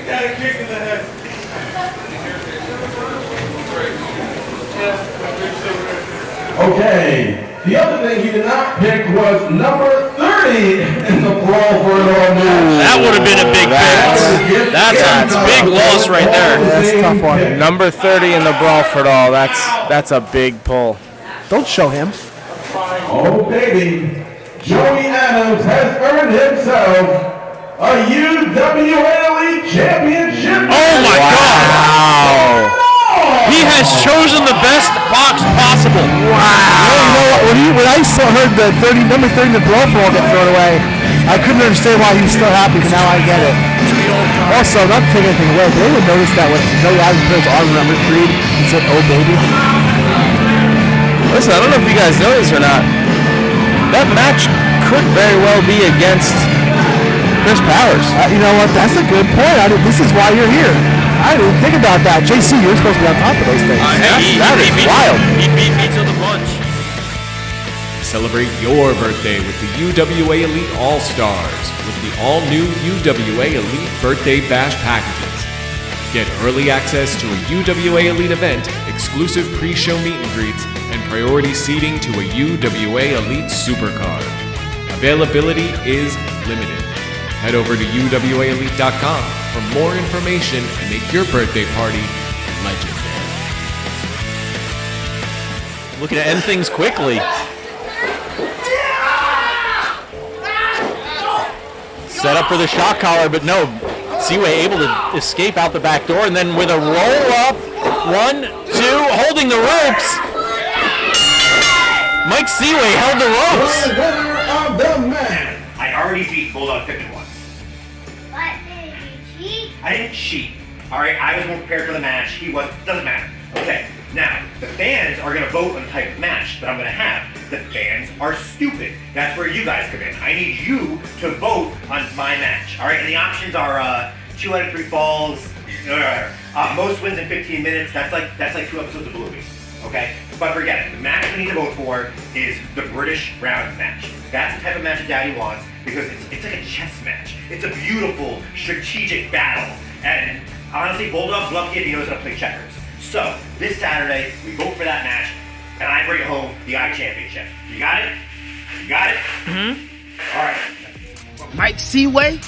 Okay. The other thing he did not pick was number 30 in the Brawl for It All match. That would have been a big pick. That's a big loss right there. That's a tough one. Number 30 in the Brawl for It All. That's a big pull. Don't show him. Oh, baby. Joey Adams has earned himself a UWA Elite Championship. Oh, my God. He has chosen the best box possible. Wow. When I heard the number 30 in the Brawl for All get thrown away, I couldn't understand why he was still happy, but now I get it. Also, not to take anything away, but anyone notice that when Joey Adams put his arm around Rich Reed, he said, "Oh, baby." Listen, I don't know if you guys know this or not. That match could very well be against Chris Powers. You know what? That's a good point. This is why you're here. I didn't think about that. JC, you're supposed to be on top of those things. That is wild. He beat me to the punch. Celebrate your birthday with the UWA Elite All-Stars with the all-new UWA Elite Birthday Bash packages. Get early access to a UWA Elite event, exclusive pre-show meet and greets, and priority seating to a UWA Elite Supercard. Availability is limited. Head over to UWAElite.com for more information and make your birthday party legendary. Looking to end things quickly. Set up for the shock collar, but no. Seaway able to escape out the back door, and then with a roll up, 1, 2, holding the ropes. Mike Seaway held the ropes. The winner of the match. I already beat Bulldog Pittman once. But did you cheat? I didn't cheat. All right, I was more prepared for the match. He was. Doesn't matter. Okay. Now the fans are gonna vote on the type of match that I'm gonna have. The fans are stupid. That's where you guys come in. I need you to vote on my match. All right, and the options are 2 out of 3 falls. Most wins in 15 minutes. That's like 2 episodes of Bluey. Okay, but forget it. The match we need to vote for is the British round match. That's the type of match that Daddy wants because it's like a chess match. It's a beautiful strategic battle, and honestly, Bulldog's lucky if he knows how to play checkers. So this Saturday we vote for that match, and I bring home the iChampionship. You got it? You got it? Mm-hmm. All right. Mike Seaway.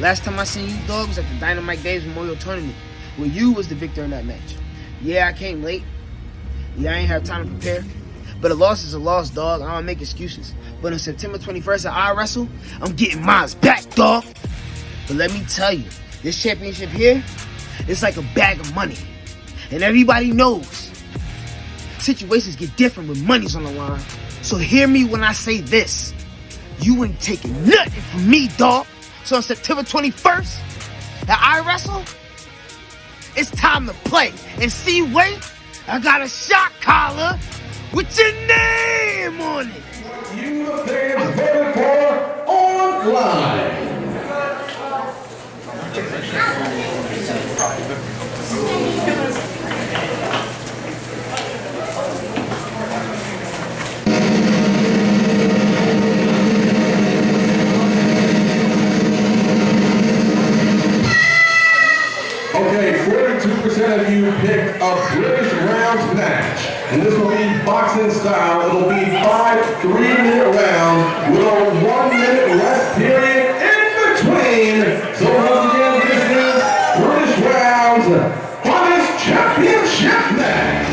Last time I seen you, dog, was at the Dynamite Days Memorial Tournament, where you was the victor in that match. Yeah, I came late. Yeah, I ain't have time to prepare. But a loss is a loss, dog. I don't make excuses. But on September 21st at iWrestle, I'm getting mine back, dog. But let me tell you, this championship here, it's like a bag of money. And everybody knows situations get different when money's on the line. So hear me when I say this. You ain't taking nothing from me, dog. So on September 21st at iWrestle, it's time to play. And see, wait, I got a shot collar with your name on it. You the fans voted for online. Okay, 42% of you picked a British rounds match. And this will be boxing style. It'll be 5 3-minute rounds with a 1-minute rest period in between. So once again, this is British rounds Hottest Championship match.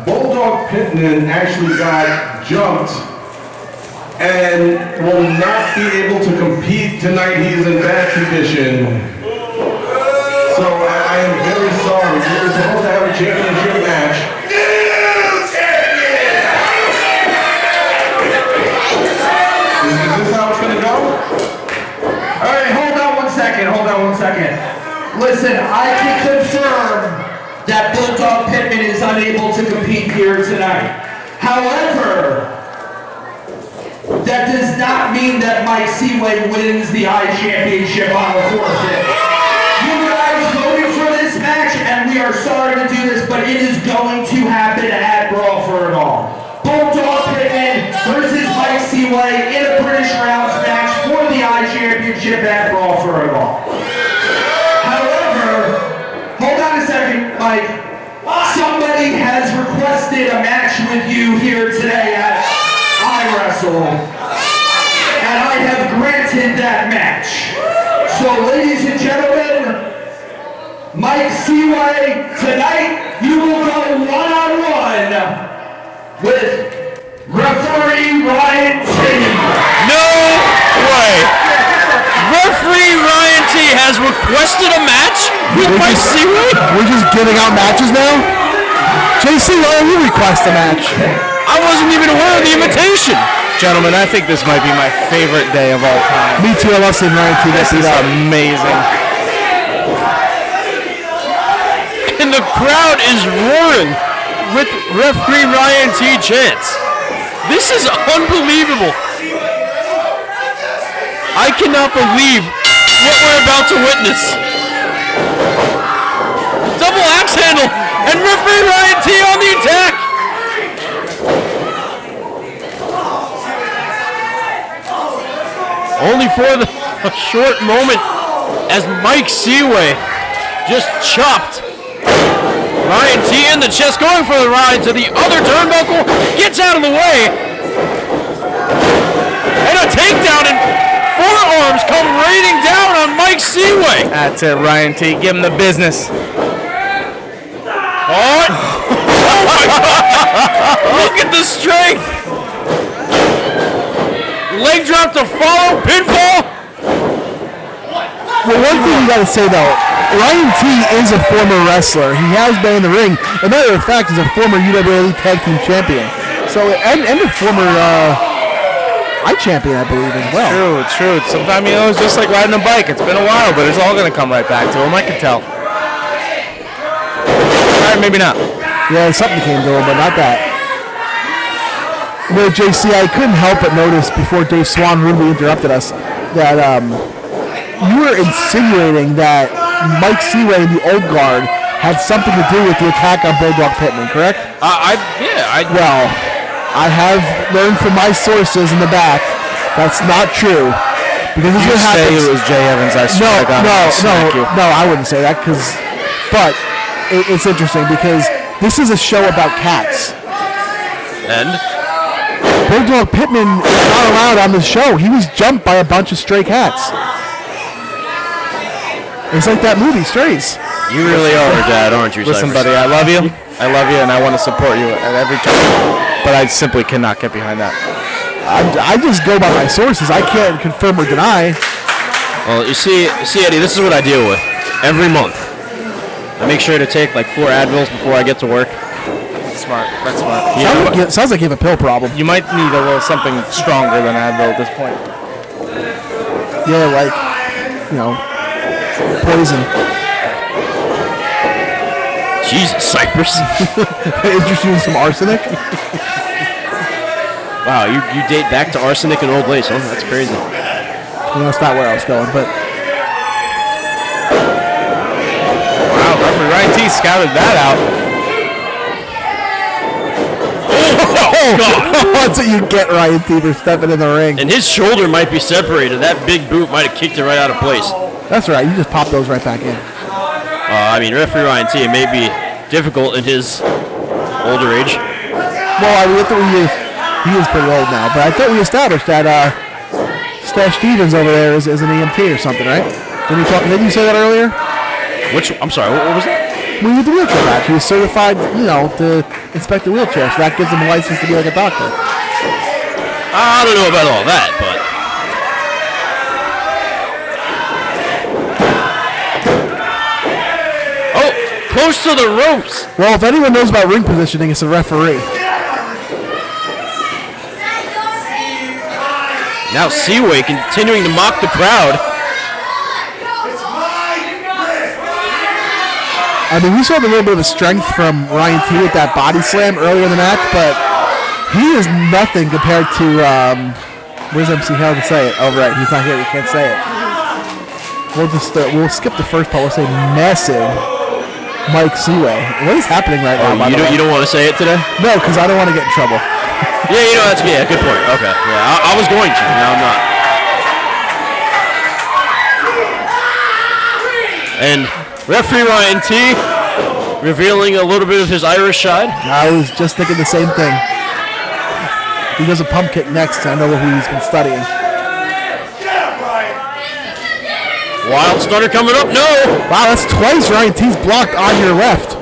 Bulldog Pittman actually got jumped and will not be able to compete tonight. He is in bad condition. So I am very sorry. We were supposed to have a championship match. Is this how it's going to go? All right, hold on one second. Listen, I can confirm that Bulldog Pittman is unable to compete here tonight. However, that does not mean that Mike Seaway wins the iChampionship on a forfeit. You guys voted for this match, and we are sorry to do this, but it is going to happen at Brawl for It All. Bulldog Pittman versus Mike Seaway in a British rounds match for the iChampionship at Brawl for It All. However, hold on a second, Mike. Somebody has requested a match with you here today at iWrestle, and I have granted that match. So, ladies and gentlemen, Mike Seaway, tonight you will go one-on-one with referee Ryan T. No way! Referee Ryan T has requested a match with Mike Seaway? We're just giving out matches now? JC, why don't you request a match? I wasn't even aware of the invitation. Gentlemen, I think this might be my favorite day of all time. Me too, I love seeing Ryan T. This is amazing. And the crowd is roaring with referee Ryan T chants. This is unbelievable. I cannot believe what we're about to witness. Double axe handle and referee Ryan T on the attack. Only for a short moment as Mike Seaway just chopped Ryan T in the chest, going for the ride to the other turnbuckle, gets out of the way, and a takedown, and forearms come raining down on Mike Seaway. That's it, Ryan T. Give him the business. Oh my God! Look at the strength! Leg drop to follow, pinfall. Well, one thing you gotta say though, Ryan T is a former wrestler. He has been in the ring. As a matter of fact, he's a former UWA Elite Tag Team Champion. So, and a former iChampion, I believe, as well. It's true. Sometimes, it's just like riding a bike. It's been a while, but it's all going to come right back to him. I can tell. All right, maybe not. Yeah, something came to him, but not that. Well, JC, I couldn't help but notice before Dave Swan rudely interrupted us that you were insinuating that Mike Seaway and the Old Guard had something to do with the attack on Bulldog Pittman, correct? Well, I have learned from my sources in the back that's not true. Because this is what happens. It was Jay Evans. I swear to God, no, I wouldn't say that. But it's interesting because this is a show about cats. And Bulldog Pittman is not allowed on the show. He was jumped by a bunch of stray cats. It's like that movie, Strays. You really are a dad, aren't you, Listen, Cypress? buddy, I love you. I love you, and I want to support you at every turn. But I simply cannot get behind that. I just go by my sources. I can't confirm or deny. Well, you see, Eddie, this is what I deal with every month. I make sure to take like 4 Advils before I get to work. That's smart. That's smart. Sounds like you have a pill problem. You might need a little something stronger than Advil at this point. Yeah, like, poison. Jesus, Cypress. Interested in some arsenic? Wow, you date back to arsenic and old lace, huh? That's crazy. That's not where I was going, but... Wow, referee Ryan T scouted that out. Oh, God. That's what you get, Ryan T, for stepping in the ring. And his shoulder might be separated. That big boot might have kicked it right out of place. That's right. You just pop those right back in. Referee Ryan T, it may be difficult in his older age. Well, I thought he is pretty old now, but I thought we established that Stash Stevens over there is an EMT or something, right? Didn't you say that earlier? I'm sorry, what was that? When you did the wheelchair match, he was certified, to inspect the wheelchair, so that gives him a license to be like a doctor. I don't know about all that, but... Oh, close to the ropes. Well, if anyone knows about ring positioning, it's a referee. Now Seaway continuing to mock the crowd. I mean, we saw a little bit of a strength from Ryan T with that body slam earlier in the match, but he is nothing compared to, where's MC Hell to say it? Oh, right, he's not here, we can't say it. We'll skip the first part, we'll say massive Mike Seaway. What is happening right now, by the way? You don't want to say it today? No, because I don't want to get in trouble. Yeah, that's good point. Okay, yeah, I was going to, now I'm not. And referee Ryan T revealing a little bit of his Irish side. I was just thinking the same thing. He does a pump kick next. I know who he's been studying. Wild stunner coming up. No. Wow, that's twice Ryan T's blocked on your left.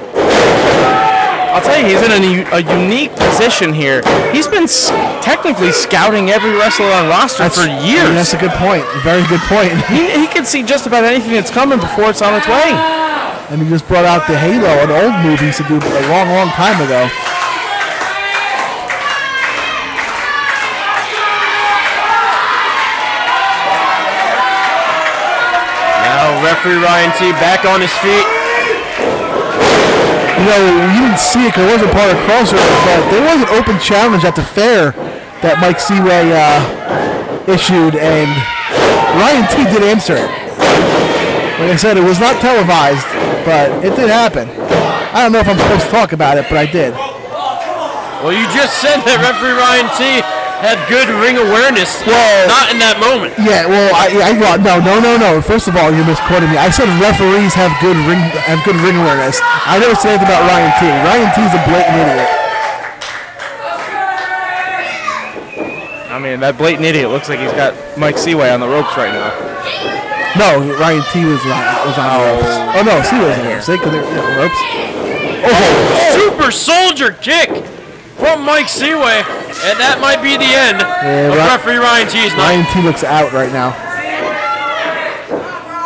I'll tell you, he's in a unique position here. He's been technically scouting every wrestler on roster for years. That's a good point. Very good point. He can see just about anything that's coming before it's on its way. And he just brought out the Halo, an old move he used to do a long, long time ago. Now referee Ryan T back on his feet. You know, you didn't see it because it wasn't part of Crossroads, but there was an open challenge at the fair that Mike Seaway issued, and Ryan T did answer it. Like I said, it was not televised, but it did happen. I don't know if I'm supposed to talk about it, but I did. Well, you just said that referee Ryan T had good ring awareness. Well, not in that moment. Yeah, well, no. First of all, you're misquoting me. I said referees have good ring awareness. I never said anything about Ryan T. Ryan T is a blatant idiot. I mean, that blatant idiot looks like he's got Mike Seaway on the ropes right now. No, Ryan T was on the ropes. Oh no, Seaway's on the ropes. Because they're on the ropes. Oh, super soldier kick from Mike Seaway. And that might be the end of referee Ryan T's night. Ryan T looks out right now.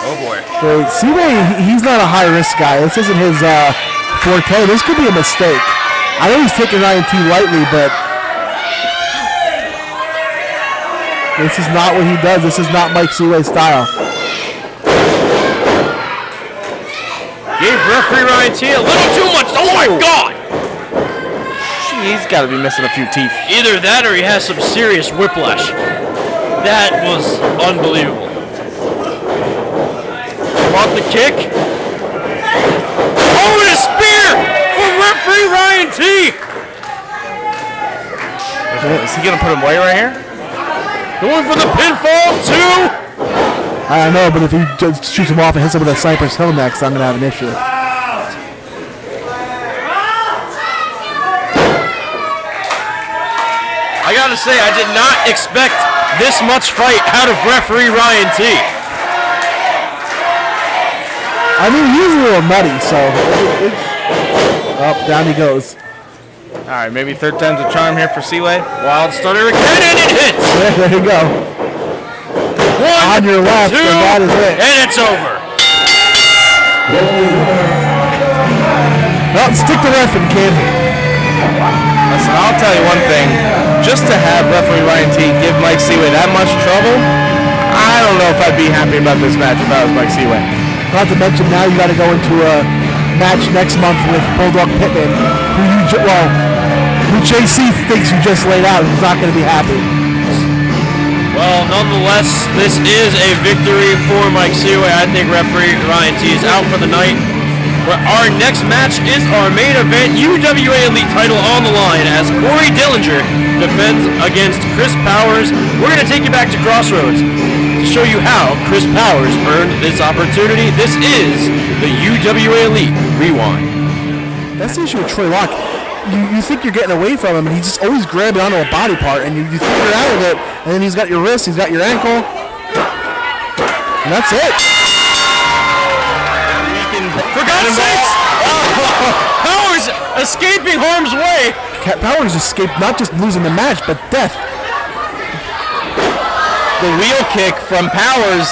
Oh boy. So Seaway, he's not a high-risk guy. This isn't his forte. This could be a mistake. I know he's taking Ryan T lightly, but this is not what he does. This is not Mike Seaway's style. Gave referee Ryan T a little too much. Oh my God! He's got to be missing a few teeth. Either that or he has some serious whiplash. That was unbelievable. Want the kick? Oh, and a spear from referee Ryan T. Is he going to put him away right here? Going for the pinfall, too. I don't know, but if he just shoots him off and hits him with a Cypress Hill next, I'm going to have an issue. I gotta say, I did not expect this much fight out of referee Ryan T. I mean, he's a little nutty, so... down he goes. All right, maybe third time's a charm here for Seaway. Wild stunner again, and it hits! Yeah, there you go. One, on your left, two, and that is it. And it's over. Well, stick to reffing, kid. Listen, I'll tell you one thing. Just to have referee Ryan T give Mike Seaway that much trouble, I don't know if I'd be happy about this match if I was Mike Seaway. Not to mention now you got to go into a match next month with Bulldog Pittman, who JC thinks you just laid out. He's not going to be happy. Well, nonetheless, this is a victory for Mike Seaway. I think referee Ryan T is out for the night. But our next match is our main event, UWA Elite title on the line as Corey Dillinger defends against Chris Powers. We're going to take you back to Crossroads to show you how Chris Powers earned this opportunity. This is the UWA Elite Rewind. That's the issue with Troy Locke. You think you're getting away from him, and he's just always grabbing onto a body part, and you think you're out of it, and then he's got your wrist, he's got your ankle, and that's it. For God's sakes! Powers escaping harm's way. Powers escaped not just losing the match, but death. The wheel kick from Powers,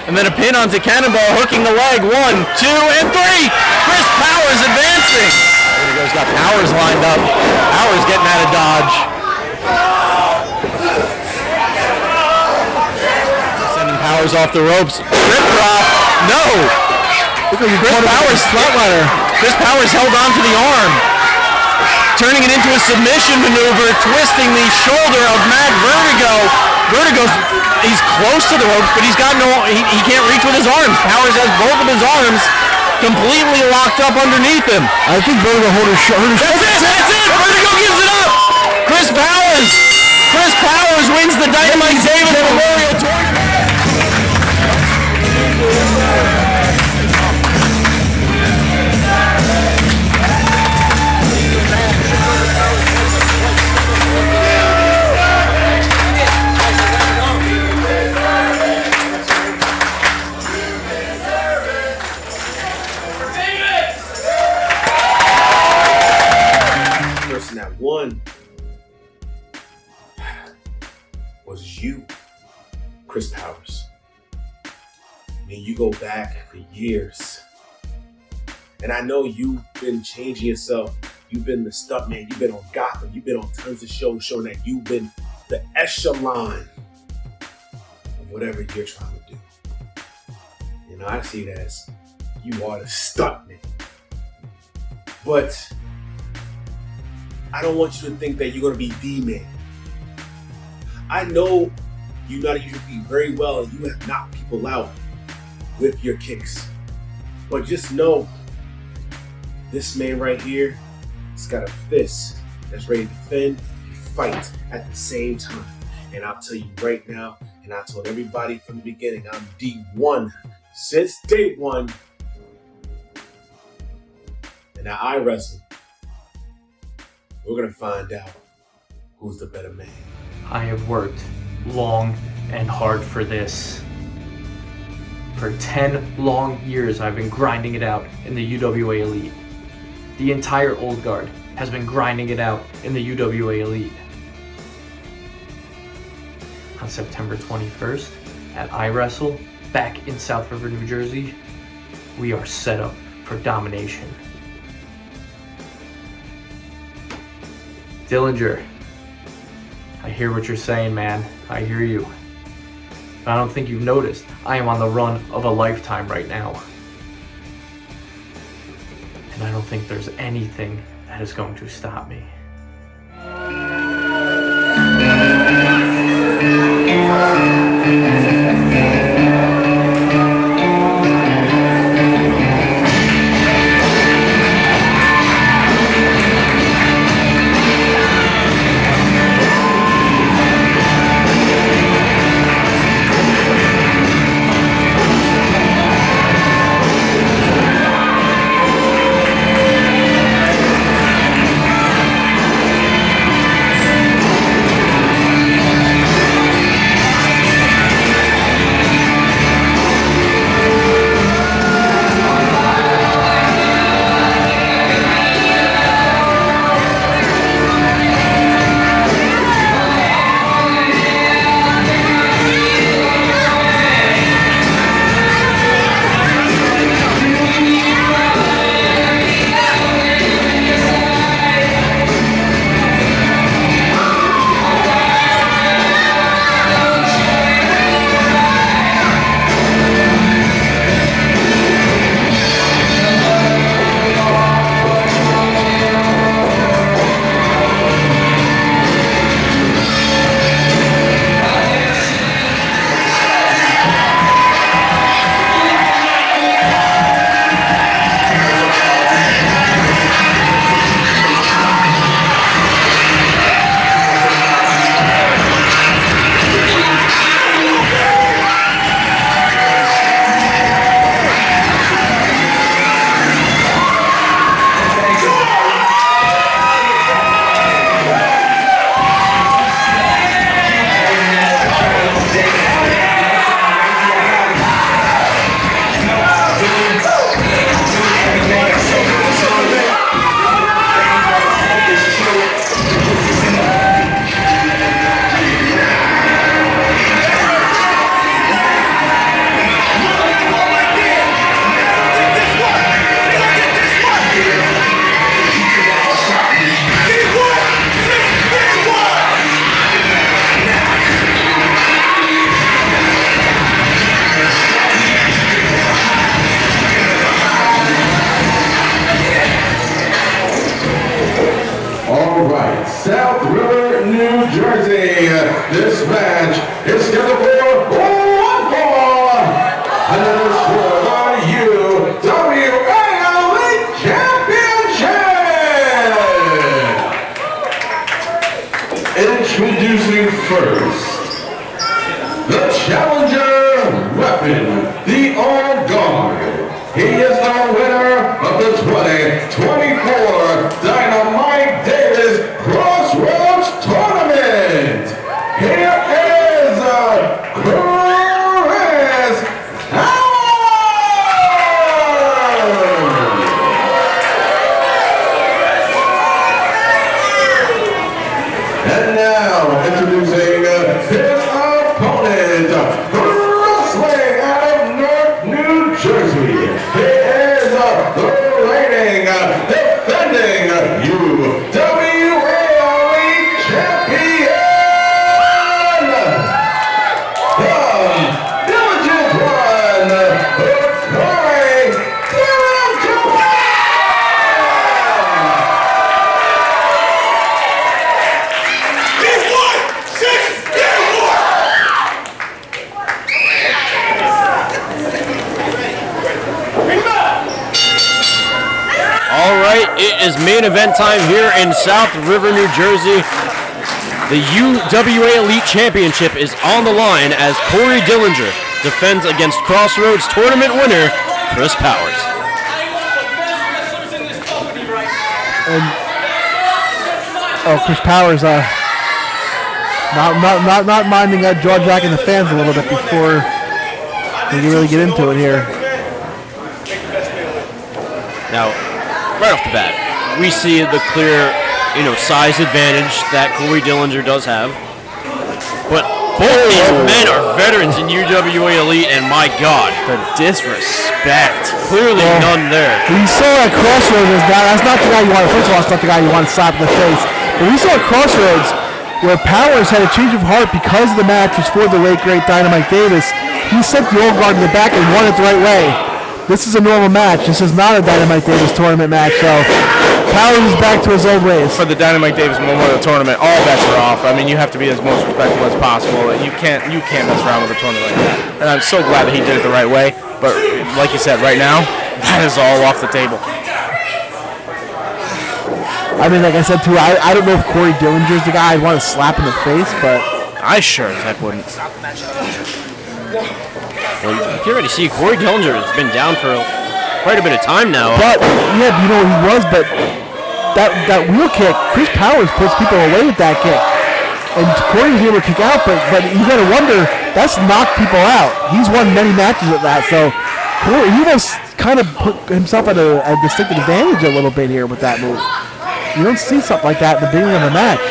and then a pin onto Cannonball, hooking the leg. 1, 2, and 3. Chris Powers advancing. There he goes, got Powers lined up. Powers getting out of dodge. Sending Powers off the ropes. Rip drop. No. Chris Powers, flatliner. Chris Powers held on to the arm, turning it into a submission maneuver, twisting the shoulder of Matt Vertigo. Vertigo's, he's close to the ropes, but he's got he can't reach with his arms. Powers has both of his arms completely locked up underneath him. I think Vertigo hurt his shoulder. That's it! Vertigo gives it up! Chris Powers wins the Dynamite Davis Memorial Tournament. Person that won was you, Chris Powers. I mean, you go back for years, and I know you've been changing yourself. You've been the stuntman. You've been on Gotham. You've been on tons of shows showing that you've been the echelon of whatever you're trying to do. You know, I see it as you are the stuntman. But I don't want you to think that you're going to be the man. I know you know how to use your feet very well, and you have knocked people out with your kicks. But just know, this man right here has got a fist that's ready to defend and fight at the same time. And I'll tell you right now, and I told everybody from the beginning, I'm D1 since day one. And now iWrestle, we're going to find out who's the better man. I have worked long and hard for this. For 10 long years, I've been grinding it out in the UWA Elite. The entire Old Guard has been grinding it out in the UWA Elite. On September 21st, at iWrestle, back in South River, New Jersey, we are set up for domination. Dillinger, I hear what you're saying, man. I hear you. But I don't think you've noticed. I am on the run of a lifetime right now. And I don't think there's anything that is going to stop me. this match is scheduled for one fall. And it is for the UWA Elite Championship. Introducing first, the challenger weapon, the All Guard. He is the winner of the 2024 Dynamite Davis Crossroads Tournament. Here is Corvis. And now introducing his opponent, wrestling out of North New Jersey. He is the reigning, defending UWA Elite champion, the diligent one, Corey Dillinger. All right, it is main event time here in South River, New Jersey. The UWA Elite Championship is on the line as Corey Dillinger defends against Crossroads tournament winner Chris Powers. And Chris Powers, not minding jaw jacking the fans a little bit before we can really get into it here. Now, right off the bat, we see the clear, size advantage that Corey Dillinger does have. But both these men are veterans in UWA Elite, and my God, the disrespect. Clearly none there. We saw at Crossroads, that's not the guy you want. First of all, it's not the guy you want to slap in the face. But we saw at Crossroads where Powers had a change of heart because the match was for the late great Dynamite Davis. He sent the Old Guard in the back and won it the right way. This is a normal match. This is not a Dynamite Davis tournament match, so Powers is back to his old ways. For the Dynamite Davis Memorial Tournament, all bets are off. I mean, you have to be as most respectful as possible. You can't mess around with a tournament like that. And I'm so glad that he did it the right way. But like you said, right now, that is all off the table. I mean, like I said too, I don't know if Corey Dillinger's the guy I'd want to slap in the face, but I sure as heck wouldn't. Well, you can already see Corey Dillinger has been down for quite a bit of time now. But yeah, he was. But that wheel kick, Chris Powers puts people away with that kick, and Corey was able to kick out. But you got to wonder, that's knocked people out. He's won many matches with that, so Corey, he almost kind of put himself at a distinctive advantage a little bit here with that move. You don't see something like that at the beginning of a match.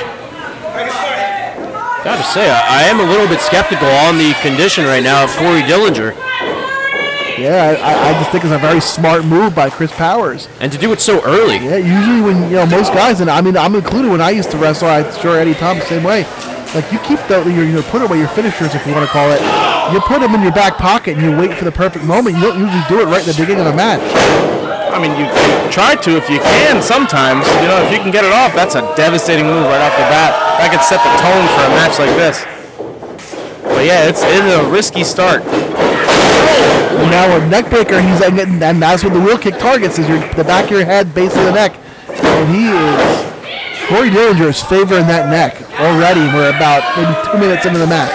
Gotta say, I am a little bit skeptical on the condition right now of Corey Dillinger. Yeah, I just think it's a very smart move by Chris Powers. And to do it so early. Yeah, usually when, most guys, and I mean, I'm included when I used to wrestle, I'm sure Eddie Tom the same way. Like, you keep put away your finishers, if you want to call it. You put them in your back pocket and you wait for the perfect moment. You don't usually do it right in the beginning of a match. I mean, you try to if you can sometimes. If you can get it off, that's a devastating move right off the bat. That could set the tone for a match like this. But yeah, it's a risky start. Now with neck breaker, and that's what the wheel kick targets, is the back of your head, base of the neck. And Corey Dillinger is favoring that neck already. We're about maybe 2 minutes into the match.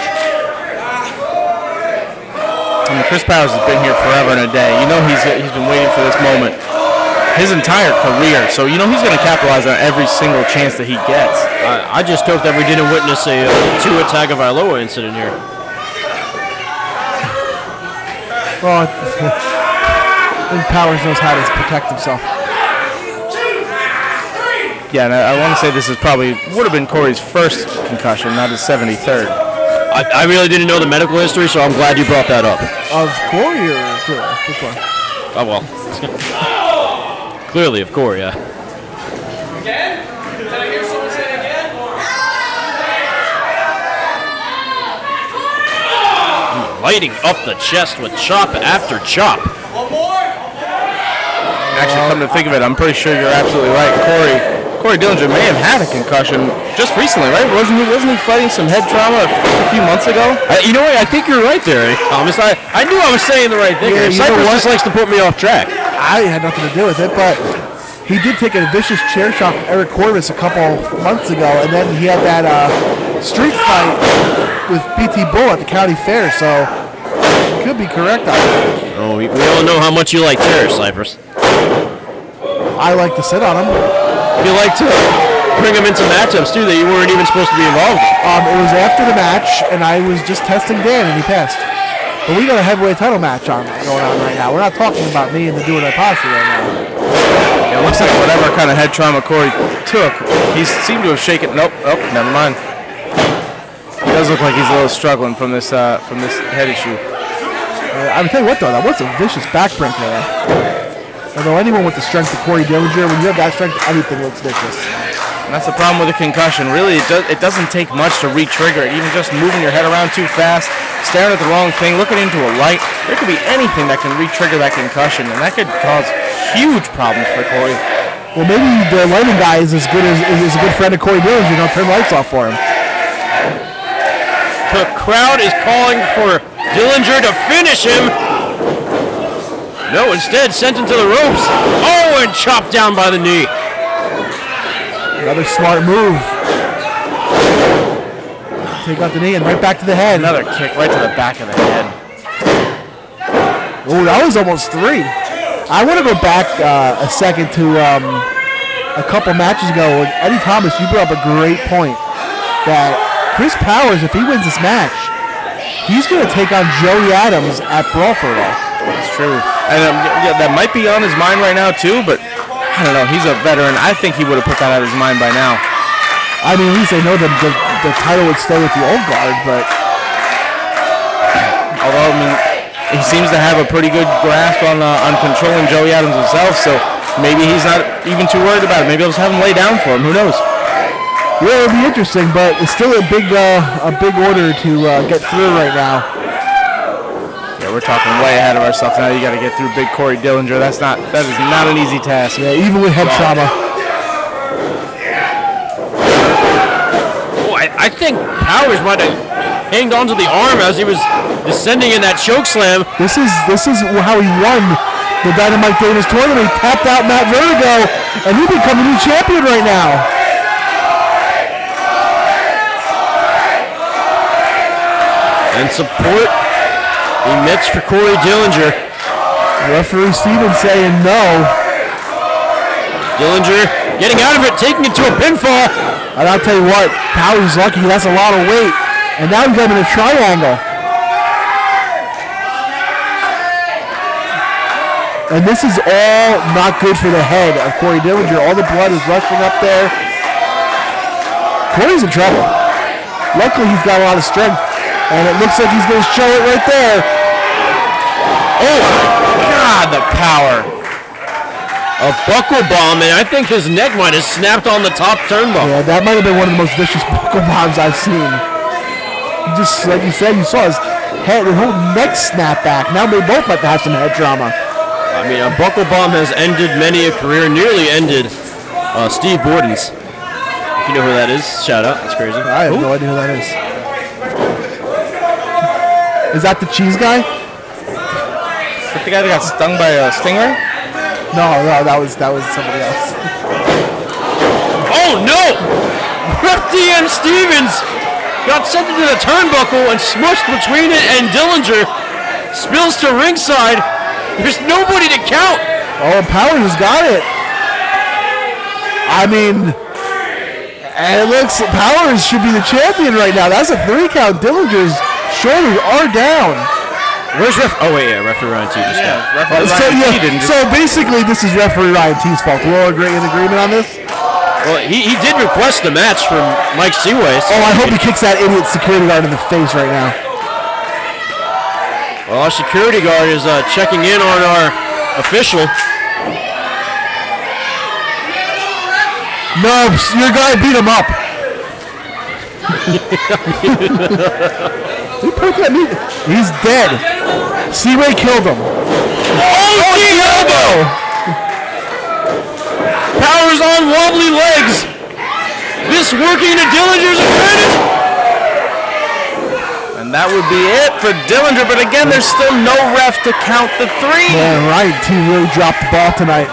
I mean, Chris Powers has been here forever and a day. He's been waiting for this moment his entire career. So he's going to capitalize on every single chance that he gets. I just hope that we didn't witness a Tua Tagovailoa incident here. Well, I think Powers knows how to protect himself. Yeah, and I want to say this would have been Corey's first concussion, not his 73rd. I really didn't know the medical history, so I'm glad you brought that up. Of Corey or Tua? Which one? Oh, well. Clearly, of Corey, yeah. Again? Did I hear someone say again? Lighting up the chest with chop after chop. One more? Actually, come to think of it, I'm pretty sure you're absolutely right. Corey Dillinger may have had a concussion just recently, right? Wasn't he fighting some head trauma a few months ago? You know what? I think you're right there, Thomas. I knew I was saying the right thing. Yeah, Cypress just likes to put me off track. I had nothing to do with it, but he did take a vicious chair shot from Eric Corvis a couple months ago, and then he had that street fight with BT Bull at the county fair, so you could be correct on that. Oh, we all know how much you like Terrence, Cypress. I like to sit on him. You like to bring him into matchups, too, that you weren't even supposed to be involved in. It was after the match, and I was just testing Dan, and he passed. But we got a heavyweight title match going on right now. We're not talking about me and the Do What I Posse right now. Yeah, it looks like whatever kind of head trauma Corey took, he seemed to have shaken. Nope, never mind. He does look like he's a little struggling from this head issue. I'm tell you what, though, that was a vicious backbreaker there. Although anyone with the strength of Corey Dillinger, when you have that strength, anything looks vicious. And that's the problem with a concussion. Really, it doesn't take much to re-trigger it. Even just moving your head around too fast, staring at the wrong thing, looking into a light, there could be anything that can re-trigger that concussion, and that could cause huge problems for Corey. Well, maybe the lighting guy is as good as a good friend of Corey Dillinger. Don't turn lights off for him. The crowd is calling for Dillinger to finish him. No, instead, sent him to the ropes. Oh, and chopped down by the knee. Another smart move. Take out the knee and right back to the head. Another kick right to the back of the head. Oh, that was almost 3. I want to go back a second to a couple matches ago. Eddie Thomas, you brought up a great point that Chris Powers, if he wins this match, he's going to take on Joey Adams at Brawl for All. That's true. And that might be on his mind right now too, but I don't know. He's a veteran. I think he would have put that out of his mind by now. I mean, at least I know the title would stay with the old guard, but although he seems to have a pretty good grasp on controlling Joey Adams himself, so maybe he's not even too worried about it. Maybe he'll just have him lay down for him. Who knows? Yeah, it'll be interesting, but it's still a big order to get through right now. Yeah, we're talking way ahead of ourselves now. You got to get through big Corey Dillinger. That is not an easy task. Yeah, even with head trauma. Oh, I think Powers might have hanged onto the arm as he was descending in that choke slam. This is how he won the Dynamite Davis tournament. He tapped out Matt Vertigo, and he become the new champion right now. And support emits for Corey Dillinger. Referee Stevens saying no. Dillinger getting out of it, taking it to a pinfall. And I'll tell you what, Powers is lucky. That's a lot of weight. And now he's got him in a triangle. And this is all not good for the head of Corey Dillinger. All the blood is rushing up there. Corey's in trouble. Luckily, he's got a lot of strength. And it looks like he's going to show it right there. Oh, my God, the power. A buckle bomb, and I think his neck might have snapped on the top turnbuckle. Yeah, that might have been one of the most vicious buckle bombs I've seen. Just like you said, you saw his head, his whole neck snap back. Now they both might have some head trauma. I mean, a buckle bomb has ended many a career, nearly ended Steve Borden's. If you know who that is, shout out. That's crazy. I have no idea who that is. Is that the cheese guy? Is that the guy that got stung by a stinger? No, that was somebody else. Oh no! Ref DM Stevens got sent into the turnbuckle and smushed between it, and Dillinger spills to ringside. There's nobody to count. Oh, Powers has got it. I mean, and it looks Powers should be the champion right now. That's a 3 count. Dillinger's shoulders are down. Where's referee Ryan T just got. So basically, this is referee Ryan T's fault. We're all in agreement on this? Well, he did request a match from Mike Seaway. Oh, I hope he kicks that idiot security guard in the face right now. Well, our security guard is checking in on our official. No, your guy beat him up. He's dead. Seaway killed him. Oh, the elbow! Powers on wobbly legs. This working to Dillinger's advantage. And that would be it for Dillinger, but again, there's still no ref to count the 3. Man, right. T really dropped the ball tonight.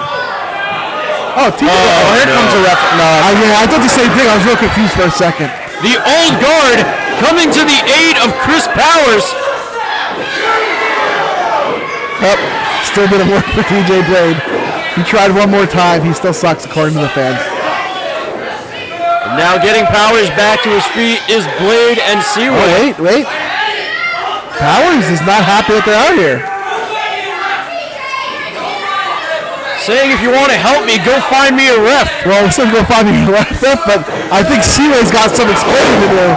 Oh, T. Here comes a ref. No. I thought the same thing. I was real confused for a second. The old guard coming to the aid of Chris Powers. Yep. Still didn't work for TJ Blade. He tried one more time. He still sucks according to the fans. And now getting Powers back to his feet is Blade and Seaway. Oh, wait. Powers is not happy that they're out here. Saying if you want to help me, go find me a ref. Well, we said go find me a ref, but I think Seaway's got some explaining to do.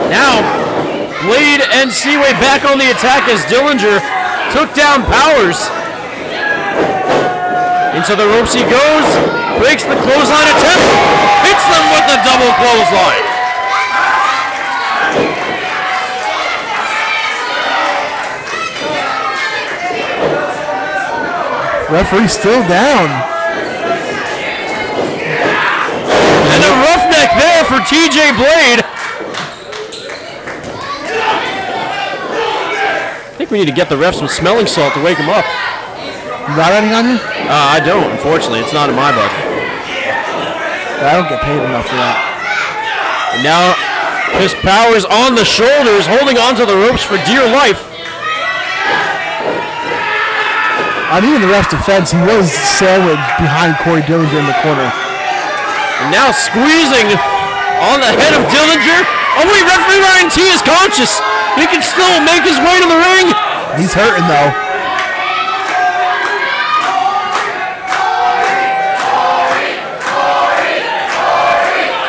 Now, Blade and Seaway back on the attack as Dillinger took down Powers. Into the ropes he goes, breaks the clothesline attempt, hits them with the double clothesline. Referee's still down. And a roughneck there for TJ Blade. I think we need to get the ref some smelling salt to wake him up. You got anything on you? I don't, unfortunately. It's not in my budget. I don't get paid enough for that. And now, Chris Powers on the shoulders, holding onto the ropes for dear life. On even the ref's defense, he was sandwiched behind Corey Dillinger in the corner. And now squeezing on the head of Dillinger. Oh wait, referee Ryan T is conscious. He can still make his way to the ring. He's hurting though.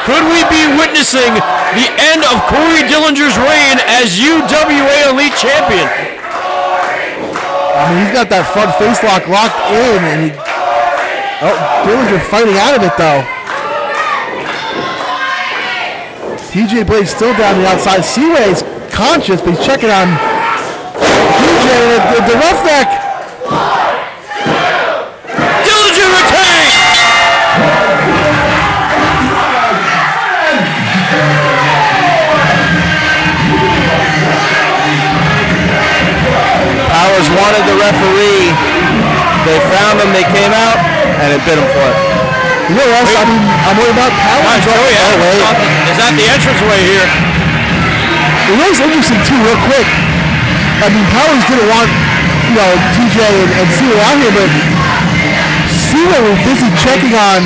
Could we be witnessing the end of Corey Dillinger's reign as UWA Elite Champion? I mean, he's got that front face lock locked in, and Dillinger fighting out of it though. TJ Blade's still down the outside. Seaway's conscious, but he's checking on TJ, the roughneck. Dillinger retains! Powers wanted the referee. They found him, they came out, and it bit him for it. You know what else? I mean, I'm worried about Powers. Is that the entranceway here? It was interesting too, real quick. I mean, Powers didn't want, TJ and Seaway out here, but Seaway was busy checking on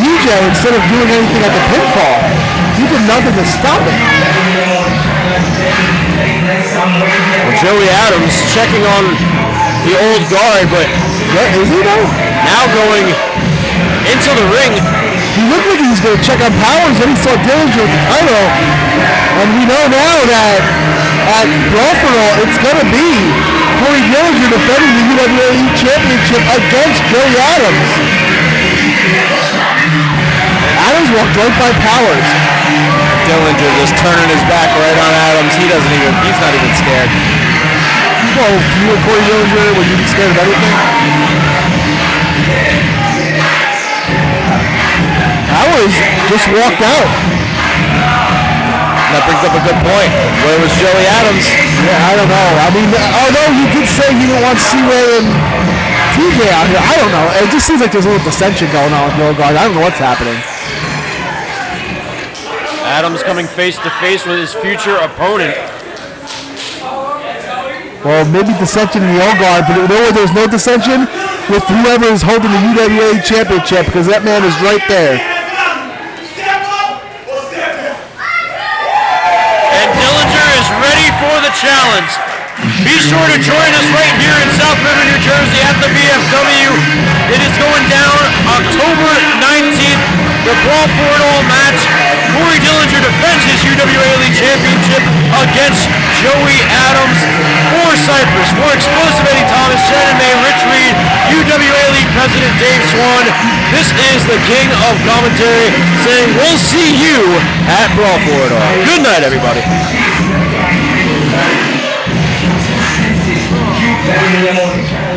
TJ instead of doing anything at the pinfall. He did nothing to stop it. Well, Joey Adams checking on the old guard, but is he though? Now going into the ring. He looked like he was going to check on Powers, then he saw Dillinger with the title. And we know now that at Brawl for All, it's going to be Corey Dillinger defending the UWA Elite Championship against Joey Adams. Adams walked right by Powers. Dillinger just turning his back right on Adams. He's not even scared. Well, you and Corey Dillinger, would you be scared of anything? Powers just walked out. That brings up a good point. Where was Joey Adams? Yeah, I don't know. I mean, although he did say he didn't want Seaway and TJ out here, I don't know. It just seems like there's a little dissension going on with Bulldog. I don't know what's happening. Adams coming face to face with his future opponent. Well, maybe dissension in the old guard, but there's no dissension with whoever is holding the UWA Championship, because that man is right there. And Dillinger is ready for the challenge. Be sure to join us right here in South River, New Jersey at the VFW. It is going down October 19th. The Brawl for It All match. Corey Dillinger defends his UWA Elite Championship against Joey Adams. For Cypress, for Explosive Eddie Thomas, Shannon May, Rich Reed, UWA Elite President Dave Swan. This is the King of Commentary saying we'll see you at Brawl for It All. Good night, everybody. Saturday morning.